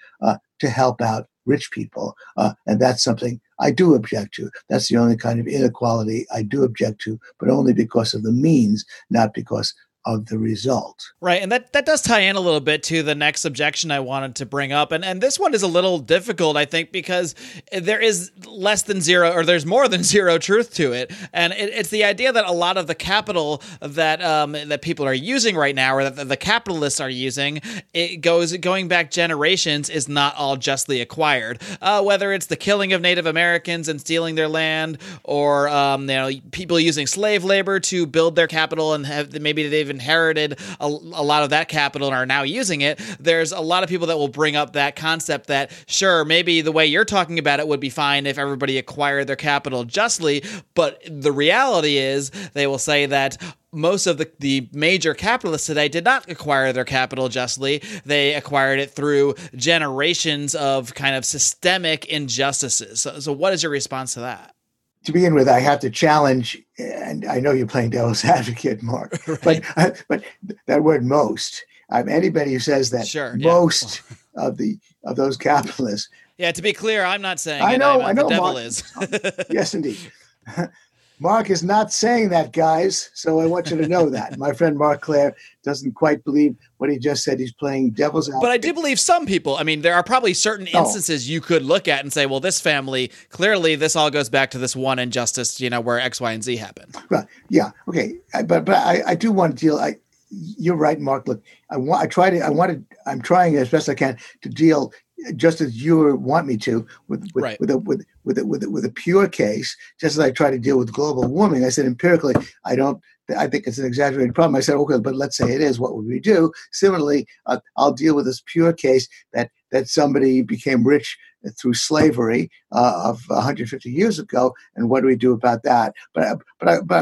to help out rich people, and that's something I do object to. That's the only kind of inequality I do object to, but only because of the means, not because of the result. Right, and that does tie in a little bit to the next objection I wanted to bring up, and this one is a little difficult, I think, because there is less than zero, or there's more than zero truth to it, and it's the idea that a lot of the capital that people are using right now, or that the capitalists are using, going back generations, is not all justly acquired. Whether it's the killing of Native Americans and stealing their land, or people using slave labor to build their capital, and maybe they've inherited a lot of that capital and are now using it. There's a lot of people that will bring up that concept that, sure, maybe the way you're talking about it would be fine if everybody acquired their capital justly, but the reality is they will say that most of the major capitalists today did not acquire their capital justly. They acquired it through generations of kind of systemic injustices. So what is your response to that? To begin with, I have to challenge, and I know you're playing devil's advocate, Mark, right. but that word "most." Anybody who says that most of those capitalists. Yeah, to be clear, I'm not saying I know, the devil Mark, is. Yes, indeed. Mark is not saying that, guys, so I want you to know that. My friend Marc Clair doesn't quite believe what he just said. He's playing devil's advocate. But I do believe some people. I mean, there are probably certain instances you could look at and say, well, this family, clearly this all goes back to this one injustice, where X, Y, and Z happened. Right. Yeah. Okay. But I do want to deal. You're right, Mark. Look, I'm trying as best I can to deal just as you want me to with a pure case, just as I try to deal with global warming. I said empirically, I think it's an exaggerated problem. I said, okay, but let's say it is. What would we do? Similarly, I'll deal with this pure case that somebody became rich through slavery of 150 years ago, and what do we do about that? But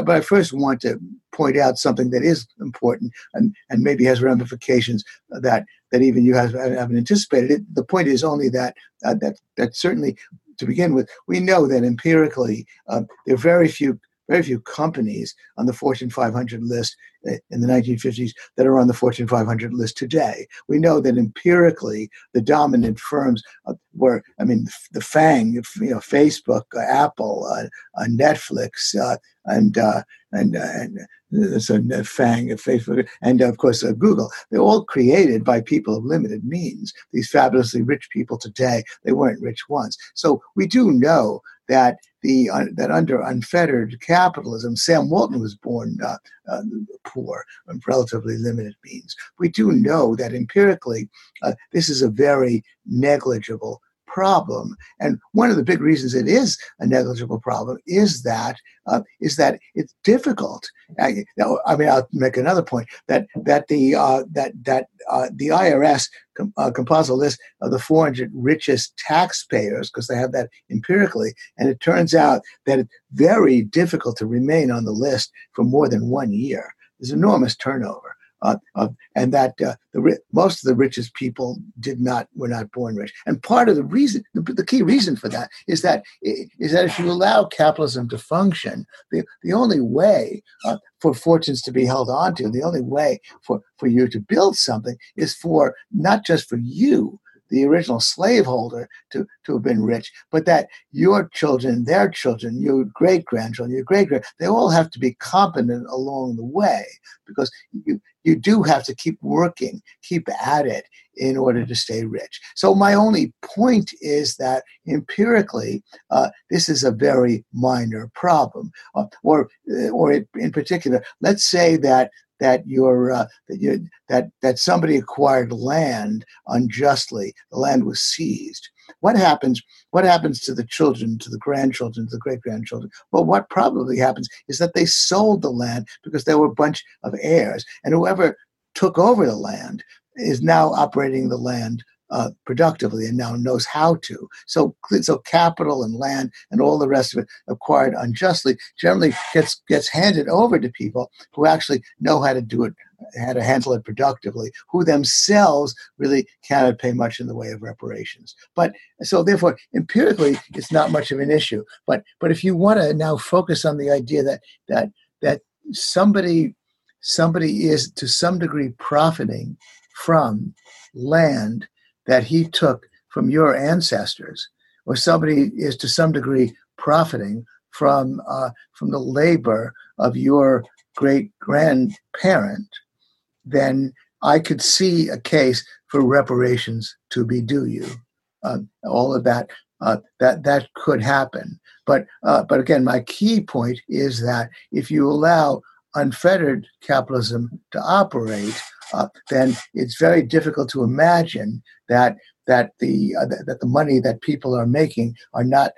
I first want to point out something that is important and maybe has ramifications that even you haven't anticipated. The point is only that certainly, to begin with, we know that empirically there are very few very few companies on the Fortune 500 list in the 1950s that are on the Fortune 500 list today. We know that empirically, the dominant firms were, the FANG, Facebook, Apple, Netflix, and so FANG, Facebook, and of course Google. They're all created by people of limited means. These fabulously rich people today, they weren't rich once. So we do know that that under unfettered capitalism, Sam Walton was born poor and relatively limited means. We do know that empirically, this is a very negligible problem, and one of the big reasons it is a negligible problem is that it's difficult. I'll make another point that the IRS compiles a list of the 400 richest taxpayers because they have that empirically, and it turns out that it's very difficult to remain on the list for more than 1 year. There's enormous turnover. And that most of the richest people were not born rich. And part of the reason, the key reason for that is that if you allow capitalism to function, the only way for fortunes to be held onto, the only way for you to build something is for not just for you, the original slaveholder, to have been rich, but that your children, their children, your great-grandchildren, your great-grand, they all have to be competent along the way, because you do have to keep working, keep at it in order to stay rich. So my only point is that empirically, this is a very minor problem. Or in particular, let's say that somebody acquired land unjustly. The land was seized. What happens to the children, to the grandchildren, to the great-grandchildren? Well, what probably happens is that they sold the land because there were a bunch of heirs, and whoever took over the land is now operating the land productively and now knows how to. So capital and land and all the rest of it acquired unjustly generally gets handed over to people who actually know how to do it, how to handle it productively, who themselves really cannot pay much in the way of reparations. But so therefore, empirically, it's not much of an issue. But if you want to now focus on the idea that somebody is to some degree profiting from land that he took from your ancestors, or somebody is to some degree profiting from the labor of your great-grandparent, then I could see a case for reparations to be due you. All of that that could happen. But again, my key point is that if you allow unfettered capitalism to operate, then it's very difficult to imagine that the money that people are making are not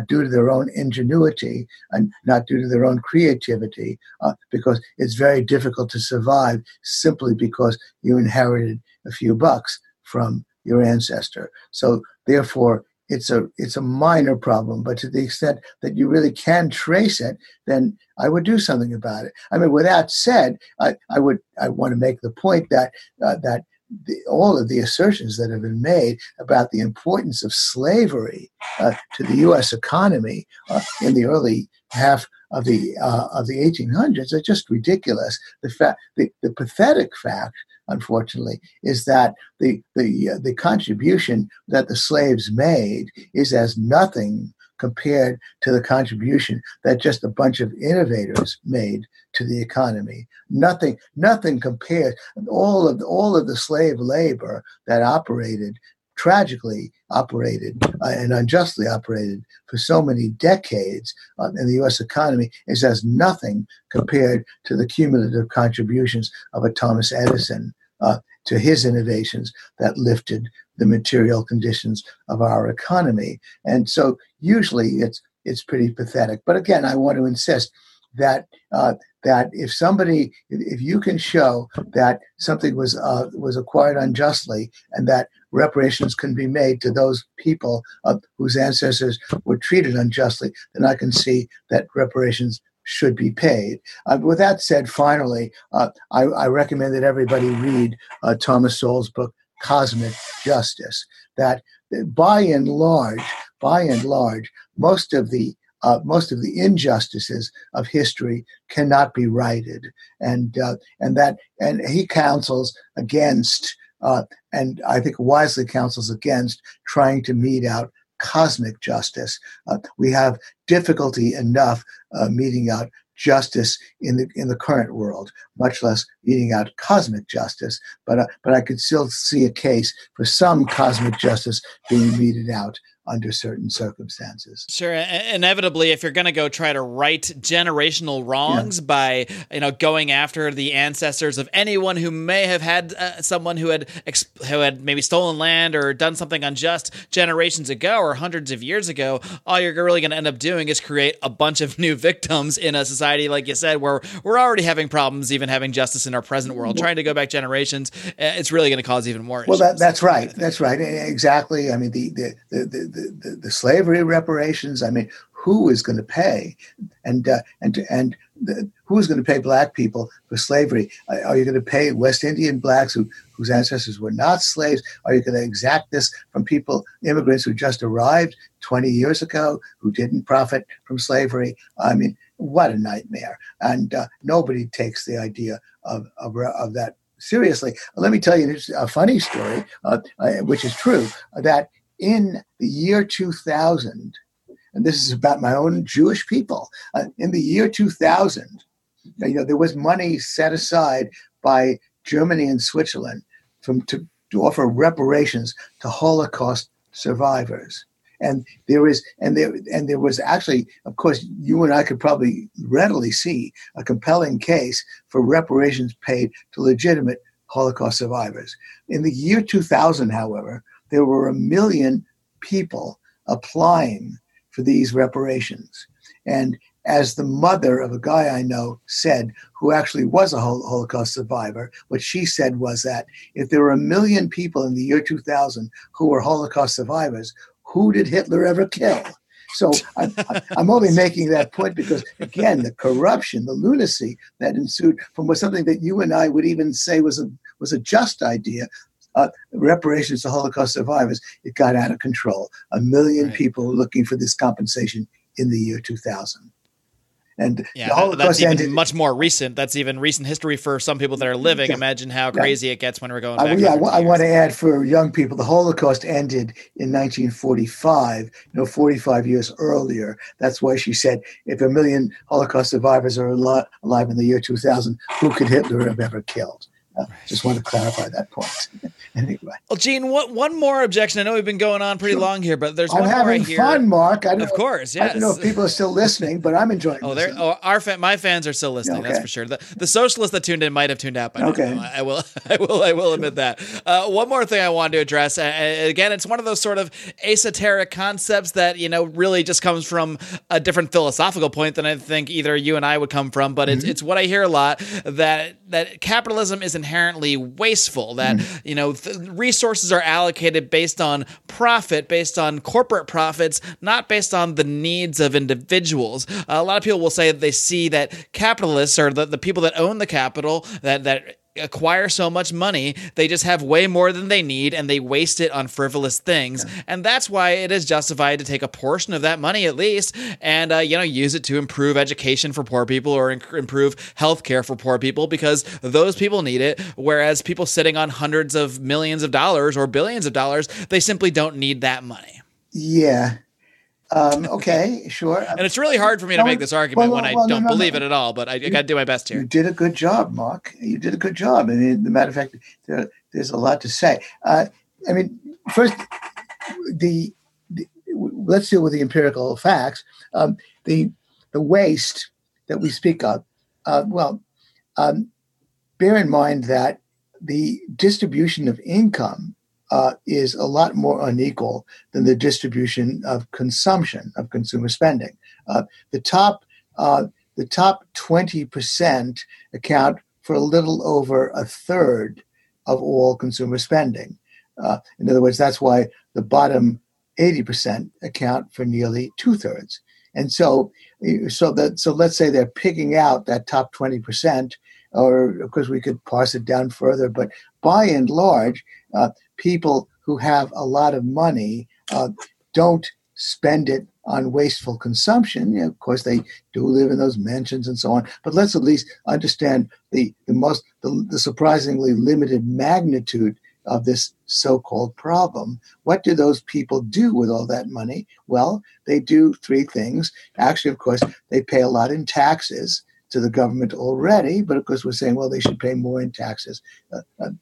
due to their own ingenuity and not due to their own creativity, because it's very difficult to survive simply because you inherited a few bucks from your ancestor. So therefore, it's a minor problem, but to the extent that you really can trace it, then I would do something about it. I mean, with that said, I want to make the point that all of the assertions that have been made about the importance of slavery to the U.S. economy in the early half of the 1800s are just ridiculous. The pathetic fact, unfortunately, is that the contribution that the slaves made is as nothing compared to the contribution that just a bunch of innovators made to the economy. Nothing compares. All of the slave labor that tragically operated and unjustly operated for so many decades in the U.S. economy is as nothing compared to the cumulative contributions of a Thomas Edison to his innovations that lifted the material conditions of our economy. And so usually it's pretty pathetic. But again, I want to insist that if you can show that something was acquired unjustly and that reparations can be made to those people whose ancestors were treated unjustly, then I can see that reparations should be paid. With that said, finally, I recommend that everybody read Thomas Sowell's book, Cosmic Justice. That by and large, most of the most of the injustices of history cannot be righted, and he counsels against, and I think wisely counsels against, trying to mete out cosmic justice. We have difficulty enough meting out justice in the current world, much less meting out cosmic justice. But I could still see a case for some cosmic justice being meted out under certain circumstances. Sure. Inevitably, if you're going to go try to right generational wrongs by, going after the ancestors of anyone who may have had someone who had maybe stolen land or done something unjust generations ago or hundreds of years ago, all you're really going to end up doing is create a bunch of new victims in a society, like you said, where we're already having problems even having justice in our present world. Trying to go back generations, it's really going to cause even more issues. Well, that's right. That's right. Exactly. I mean, the slavery reparations. I mean, who is going to pay, and who is going to pay black people for slavery? Are you going to pay West Indian blacks whose ancestors were not slaves? Are you going to exact this from immigrants who just arrived 20 years ago, who didn't profit from slavery? I mean, what a nightmare! And nobody takes the idea of that seriously. Let me tell you a funny story, which is true, that in the year 2000, and this is about my own Jewish people, in the year 2000, there was money set aside by Germany and Switzerland to offer reparations to Holocaust survivors. And there was actually, of course, you and I could probably readily see a compelling case for reparations paid to legitimate Holocaust survivors. In the year 2000, however, there were 1 million people applying for these reparations. And as the mother of a guy I know said, who actually was a Holocaust survivor, what she said was that if there were 1 million people in the year 2000 who were Holocaust survivors, who did Hitler ever kill? So I'm only making that point because, again, the corruption, the lunacy that ensued from something that you and I would even say was a just idea, reparations to Holocaust survivors, it got out of control. 1 million people looking for this compensation in the year 2000. And the Holocaust that's even ended much more recent. That's even recent history for some people that are living. Imagine how crazy it gets when we're going back. I want to add for young people, the Holocaust ended in 1945, 45 years earlier. That's why she said, if 1 million Holocaust survivors are alive in the year 2000, who could Hitler have ever killed? Just want to clarify that point. Anyway. Well, Gene, one more objection. I know we've been going on pretty long here, but there's one more I hear. I'm having fun, Marc. Of course, yes. I don't know if people are still listening, but I'm enjoying it. My fans are still listening. Okay. That's for sure. The socialists that tuned in might have tuned out by now. Okay. I will admit that. One more thing I wanted to address. Again, it's one of those sort of esoteric concepts that, really just comes from a different philosophical point than I think either you and I would come from, but it's what I hear a lot, that capitalism is inherently wasteful, that resources are allocated based on profit, based on corporate profits, not based on the needs of individuals. A lot of people will say that they see that capitalists, or the people that own the capital, that acquire so much money, they just have way more than they need and they waste it on frivolous things. Yeah. And that's why it is justified to take a portion of that money at least and use it to improve education for poor people or improve healthcare for poor people, because those people need it, whereas people sitting on hundreds of millions of dollars or billions of dollars, they simply don't need that money. Yeah. Okay, sure. And it's really hard for me to make this argument when I don't believe it at all, but I got to do my best here. You did a good job, Marc. You did a good job. I mean, as a matter of fact, there's a lot to say. First, let's deal with the empirical facts. The waste that we speak of, bear in mind that the distribution of income is a lot more unequal than the distribution of consumption, of consumer spending. The top 20% account for a little over a third of all consumer spending. In other words, that's why the bottom 80% account for nearly 2/3. And so let's say they're picking out that top 20%, or of course we could parse it down further, but by and large, people who have a lot of money don't spend it on wasteful consumption. You know, of course, they do live in those mansions and so on. But let's at least understand the surprisingly limited magnitude of this so-called problem. What do those people do with all that money? Well, they do three things. Actually, of course, they pay a lot in taxes to the government already, but of course we're saying, well, they should pay more in taxes,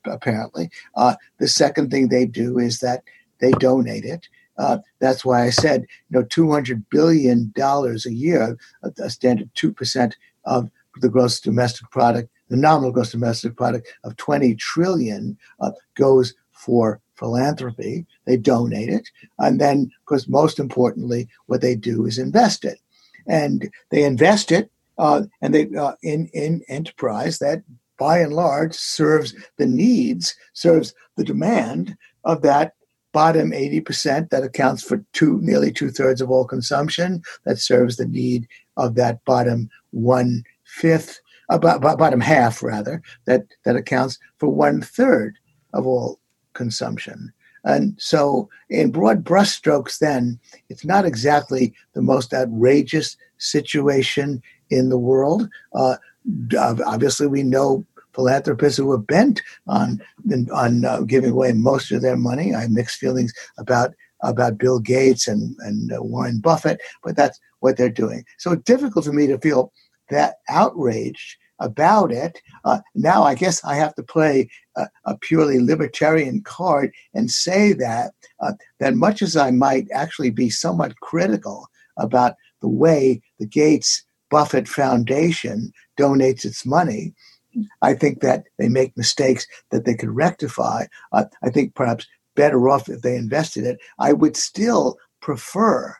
apparently. The second thing they do is that they donate it. That's why I said, $200 billion a year, a standard 2% of the gross domestic product, the nominal gross domestic product of 20 trillion goes for philanthropy. They donate it. And then, of course, most importantly, what they do is invest it. And they invest it in enterprise that, by and large, serves the needs, serves the demand of that bottom 80% that accounts for nearly 2/3 of all consumption, that serves the need of that bottom 1/5, bottom half rather, that accounts for 1/3 of all consumption. And so in broad brushstrokes then, it's not exactly the most outrageous situation in the world. Obviously, we know philanthropists who are bent on giving away most of their money. I have mixed feelings about Bill Gates and Warren Buffett, but that's what they're doing. So it's difficult for me to feel that outraged about it. Now, I guess I have to play a purely libertarian card and say that much as I might actually be somewhat critical about the way the Gates Buffett Foundation donates its money, I think that they make mistakes that they could rectify. I think perhaps better off if they invested it. I would still prefer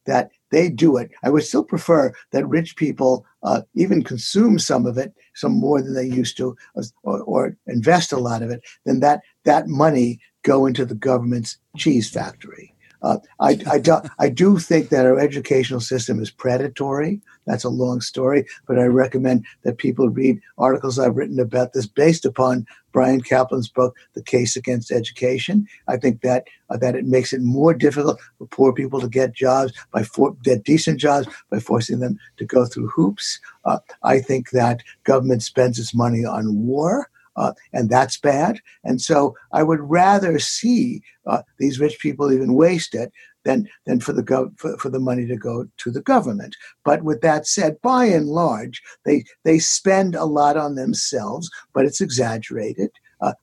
that they do it. I would still prefer that rich people even consume some of it, some more than they used to, or invest a lot of it, than that money go into the government's cheese factory. I do think that our educational system is predatory. That's a long story, but I recommend that people read articles I've written about this based upon Brian Kaplan's book, The Case Against Education. I think that it makes it more difficult for poor people to get jobs, get decent jobs, by forcing them to go through hoops. I think that government spends its money on war. And that's bad. And so I would rather see these rich people even waste it than for the money to go to the government. But with that said, by and large, they spend a lot on themselves, but it's exaggerated.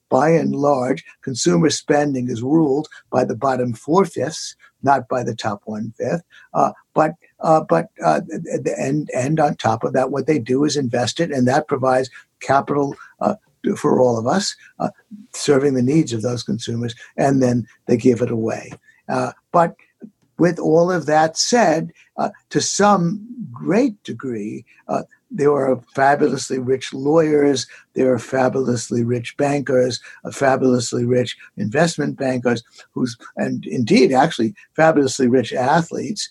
By and large, consumer spending is ruled by the bottom 4/5, not by the top 1/5. And on top of that, what they do is invest it, and that provides capital for all of us, serving the needs of those consumers, and then they give it away. But with all of that said, to some great degree, there are fabulously rich lawyers, there are fabulously rich bankers, fabulously rich investment bankers, and indeed actually fabulously rich athletes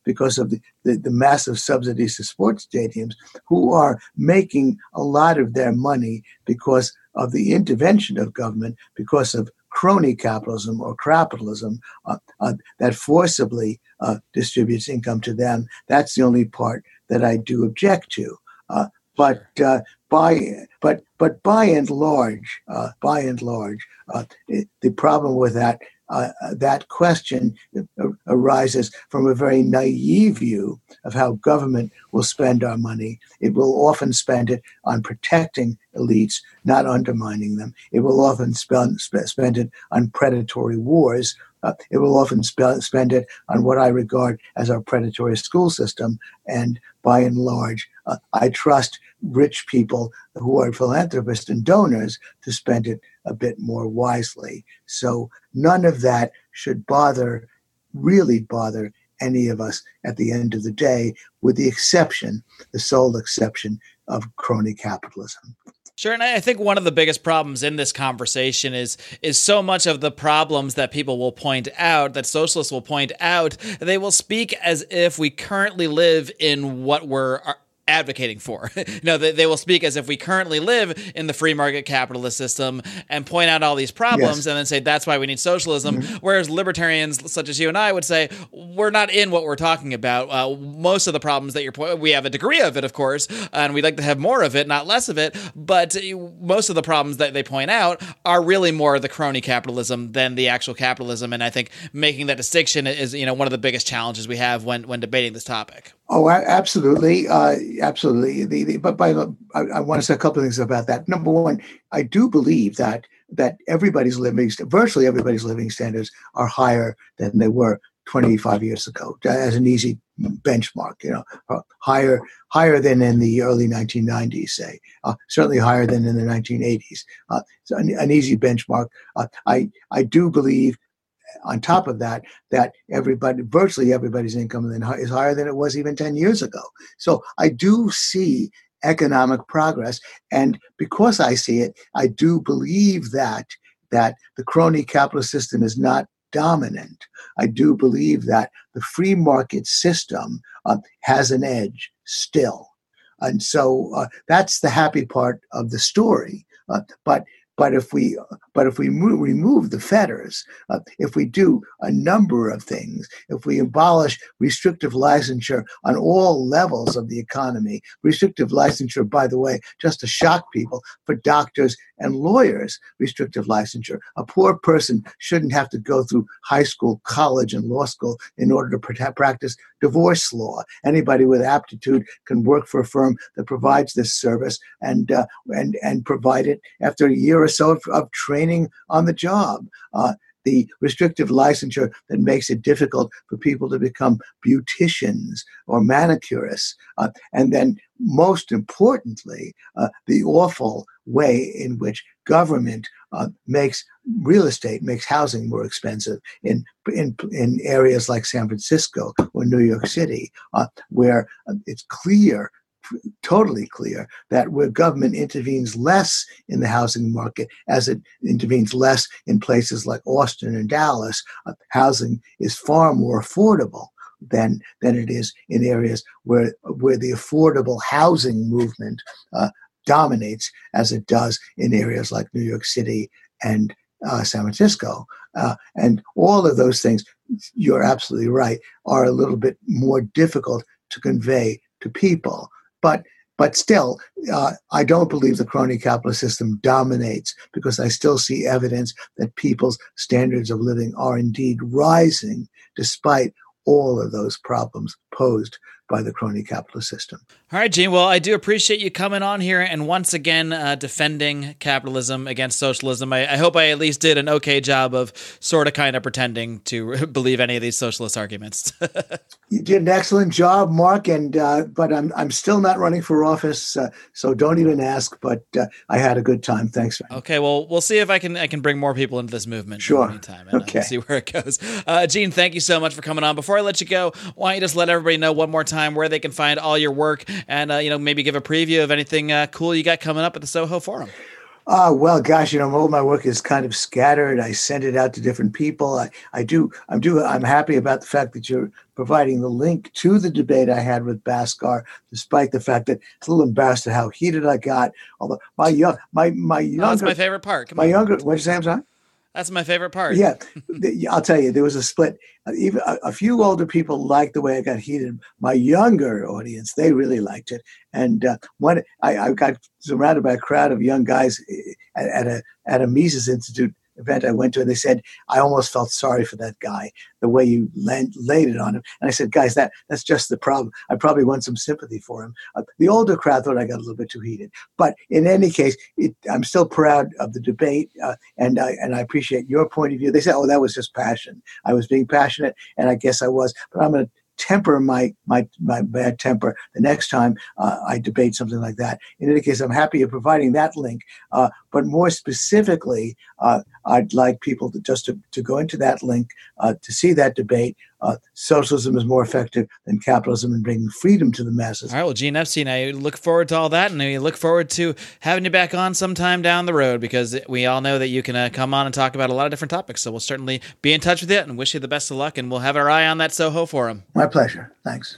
because of the massive subsidies to sports stadiums, who are making a lot of their money because of the intervention of government, because of crony capitalism or capitalism that forcibly distributes income to them. That's the only part that I do object to. But by and large, the problem with that question arises from a very naive view of how government will spend our money. It will often spend it on protecting elites, not undermining them. It will often spend it on predatory wars. It will often spend it on what I regard as our predatory school system. And by and large, I trust rich people who are philanthropists and donors to spend it a bit more wisely. So none of that should really bother any of us at the end of the day, with the sole exception of crony capitalism. Sure, and I think one of the biggest problems in this conversation is so much of the problems that people will point out, that socialists will point out, they will speak as if we currently live in what were advocating for. They will speak as if we currently live in the free market capitalist system and point out all these problems and then say that's why we need socialism. Whereas libertarians such as you and I would say we're not in what we're talking about. Most of the problems that we have a degree of it, of course, and we'd like to have more of it, not less of it. But most of the problems that they point out are really more the crony capitalism than the actual capitalism. And I think making that distinction is one of the biggest challenges we have when debating this topic. Oh, absolutely. Absolutely. But I want to say a couple of things about that. Number one, I do believe that virtually everybody's living standards are higher than they were 25 years ago, as an easy benchmark, higher than in the early 1990s, say, certainly higher than in the 1980s. So an easy benchmark. I do believe, on top of that virtually everybody's income is higher than it was even 10 years ago. So I do see economic progress. And because I see it, I do believe that the crony capitalist system is not dominant. I do believe that the free market system has an edge still. And so that's the happy part of the story. But if we remove the fetters, if we do a number of things, if we abolish restrictive licensure on all levels of the economy, restrictive licensure, by the way, just to shock people, for doctors and lawyers, restrictive licensure. A poor person shouldn't have to go through high school, college, and law school in order to practice divorce law. Anybody with aptitude can work for a firm that provides this service and provide it after a year or so of training on the job. The restrictive licensure that makes it difficult for people to become beauticians or manicurists. And then most importantly, the awful way in which government makes real estate, makes housing more expensive in areas like San Francisco or New York City, where it's totally clear that where government intervenes less in the housing market, as it intervenes less in places like Austin and Dallas, housing is far more affordable than it is in areas where the affordable housing movement dominates, as it does in areas like New York City and San Francisco. And all of those things, you're absolutely right, are a little bit more difficult to convey to people. But still, I don't believe the crony capitalist system dominates, because I still see evidence that people's standards of living are indeed rising despite all of those problems posed by the crony capitalist system. All right, Gene. Well, I do appreciate you coming on here and once again defending capitalism against socialism. I hope I at least did an okay job of sort of kind of pretending to believe any of these socialist arguments. You did an excellent job, Mark, but I'm still not running for office, so don't even ask. But I had a good time. Thanks. Okay, well, we'll see if I can bring more people into this movement. Sure. In the meantime, and okay. See where it goes. Gene, thank you so much for coming on. Before I let you go, why don't you just let everybody know one more time where they can find all your work and maybe give a preview of anything cool you got coming up at the Soho Forum. Well, gosh, all my work is kind of scattered. I send it out to different people. I'm happy about the fact that you're providing the link to the debate I had with Bhaskar, despite the fact that it's a little embarrassed at how heated I got. Although my younger, that's my favorite part. What'd you say, I'm sorry? That's my favorite part. Yeah, I'll tell you, there was a split. Even a few older people liked the way I got heated. My younger audience, they really liked it. And when I got surrounded by a crowd of young guys at a Mises Institute event I went to, and they said, I almost felt sorry for that guy, the way you laid it on him. And I said, guys, that's just the problem. I probably want some sympathy for him. The older crowd thought I got a little bit too heated. But in any case, I'm still proud of the debate, and I appreciate your point of view. They said, oh, that was just passion. I was being passionate, and I guess I was. But I'm going to temper my bad temper the next time I debate something like that. In any case, I'm happy you're providing that link. But more specifically, I'd like people to go into that link to see that debate. Socialism is more effective than capitalism in bringing freedom to the masses. All right, well, Gene Epstein, I look forward to all that, and we look forward to having you back on sometime down the road, because we all know that you can come on and talk about a lot of different topics. So we'll certainly be in touch with you and wish you the best of luck, and we'll have our eye on that Soho Forum. My pleasure. Thanks.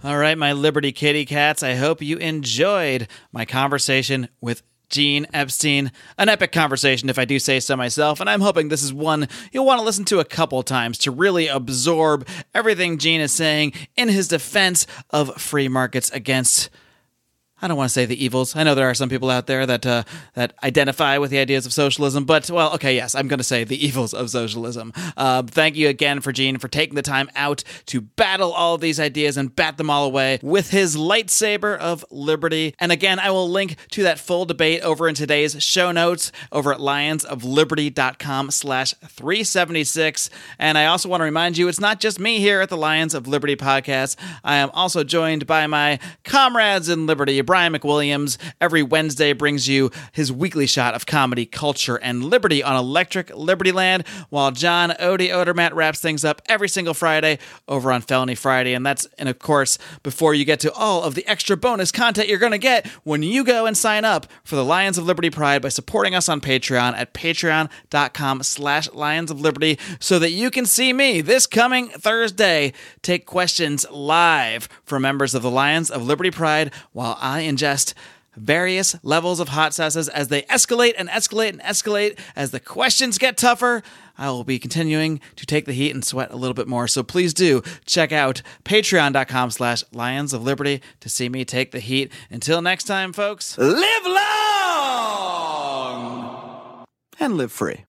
All right, my Liberty kitty cats, I hope you enjoyed my conversation with Gene Epstein. An epic conversation, if I do say so myself, and I'm hoping this is one you'll want to listen to a couple times to really absorb everything Gene is saying in his defense of free markets against, I don't want to say the evils. I know there are some people out there that identify with the ideas of socialism, but, well, okay, yes, I'm going to say the evils of socialism. Thank you again for Gene for taking the time out to battle all of these ideas and bat them all away with his lightsaber of liberty. And again, I will link to that full debate over in today's show notes over at lionsofliberty.com/376. And I also want to remind you, it's not just me here at the Lions of Liberty podcast. I am also joined by my comrades in liberty. Brian McWilliams every Wednesday brings you his weekly shot of comedy, culture, and liberty on Electric Liberty Land, while John Odie Odermatt wraps things up every single Friday over on Felony Friday. And of course, before you get to all of the extra bonus content you're going to get when you go and sign up for the Lions of Liberty Pride by supporting us on Patreon at patreon.com/Lions of Liberty, so that you can see me this coming Thursday take questions live from members of the Lions of Liberty Pride while I ingest various levels of hot sauces as they escalate and escalate and escalate. As the questions get tougher, I will be continuing to take the heat and sweat a little bit more. So please do check out patreon.com/Lions of Liberty to see me take the heat. Until next time, folks, live long and live free.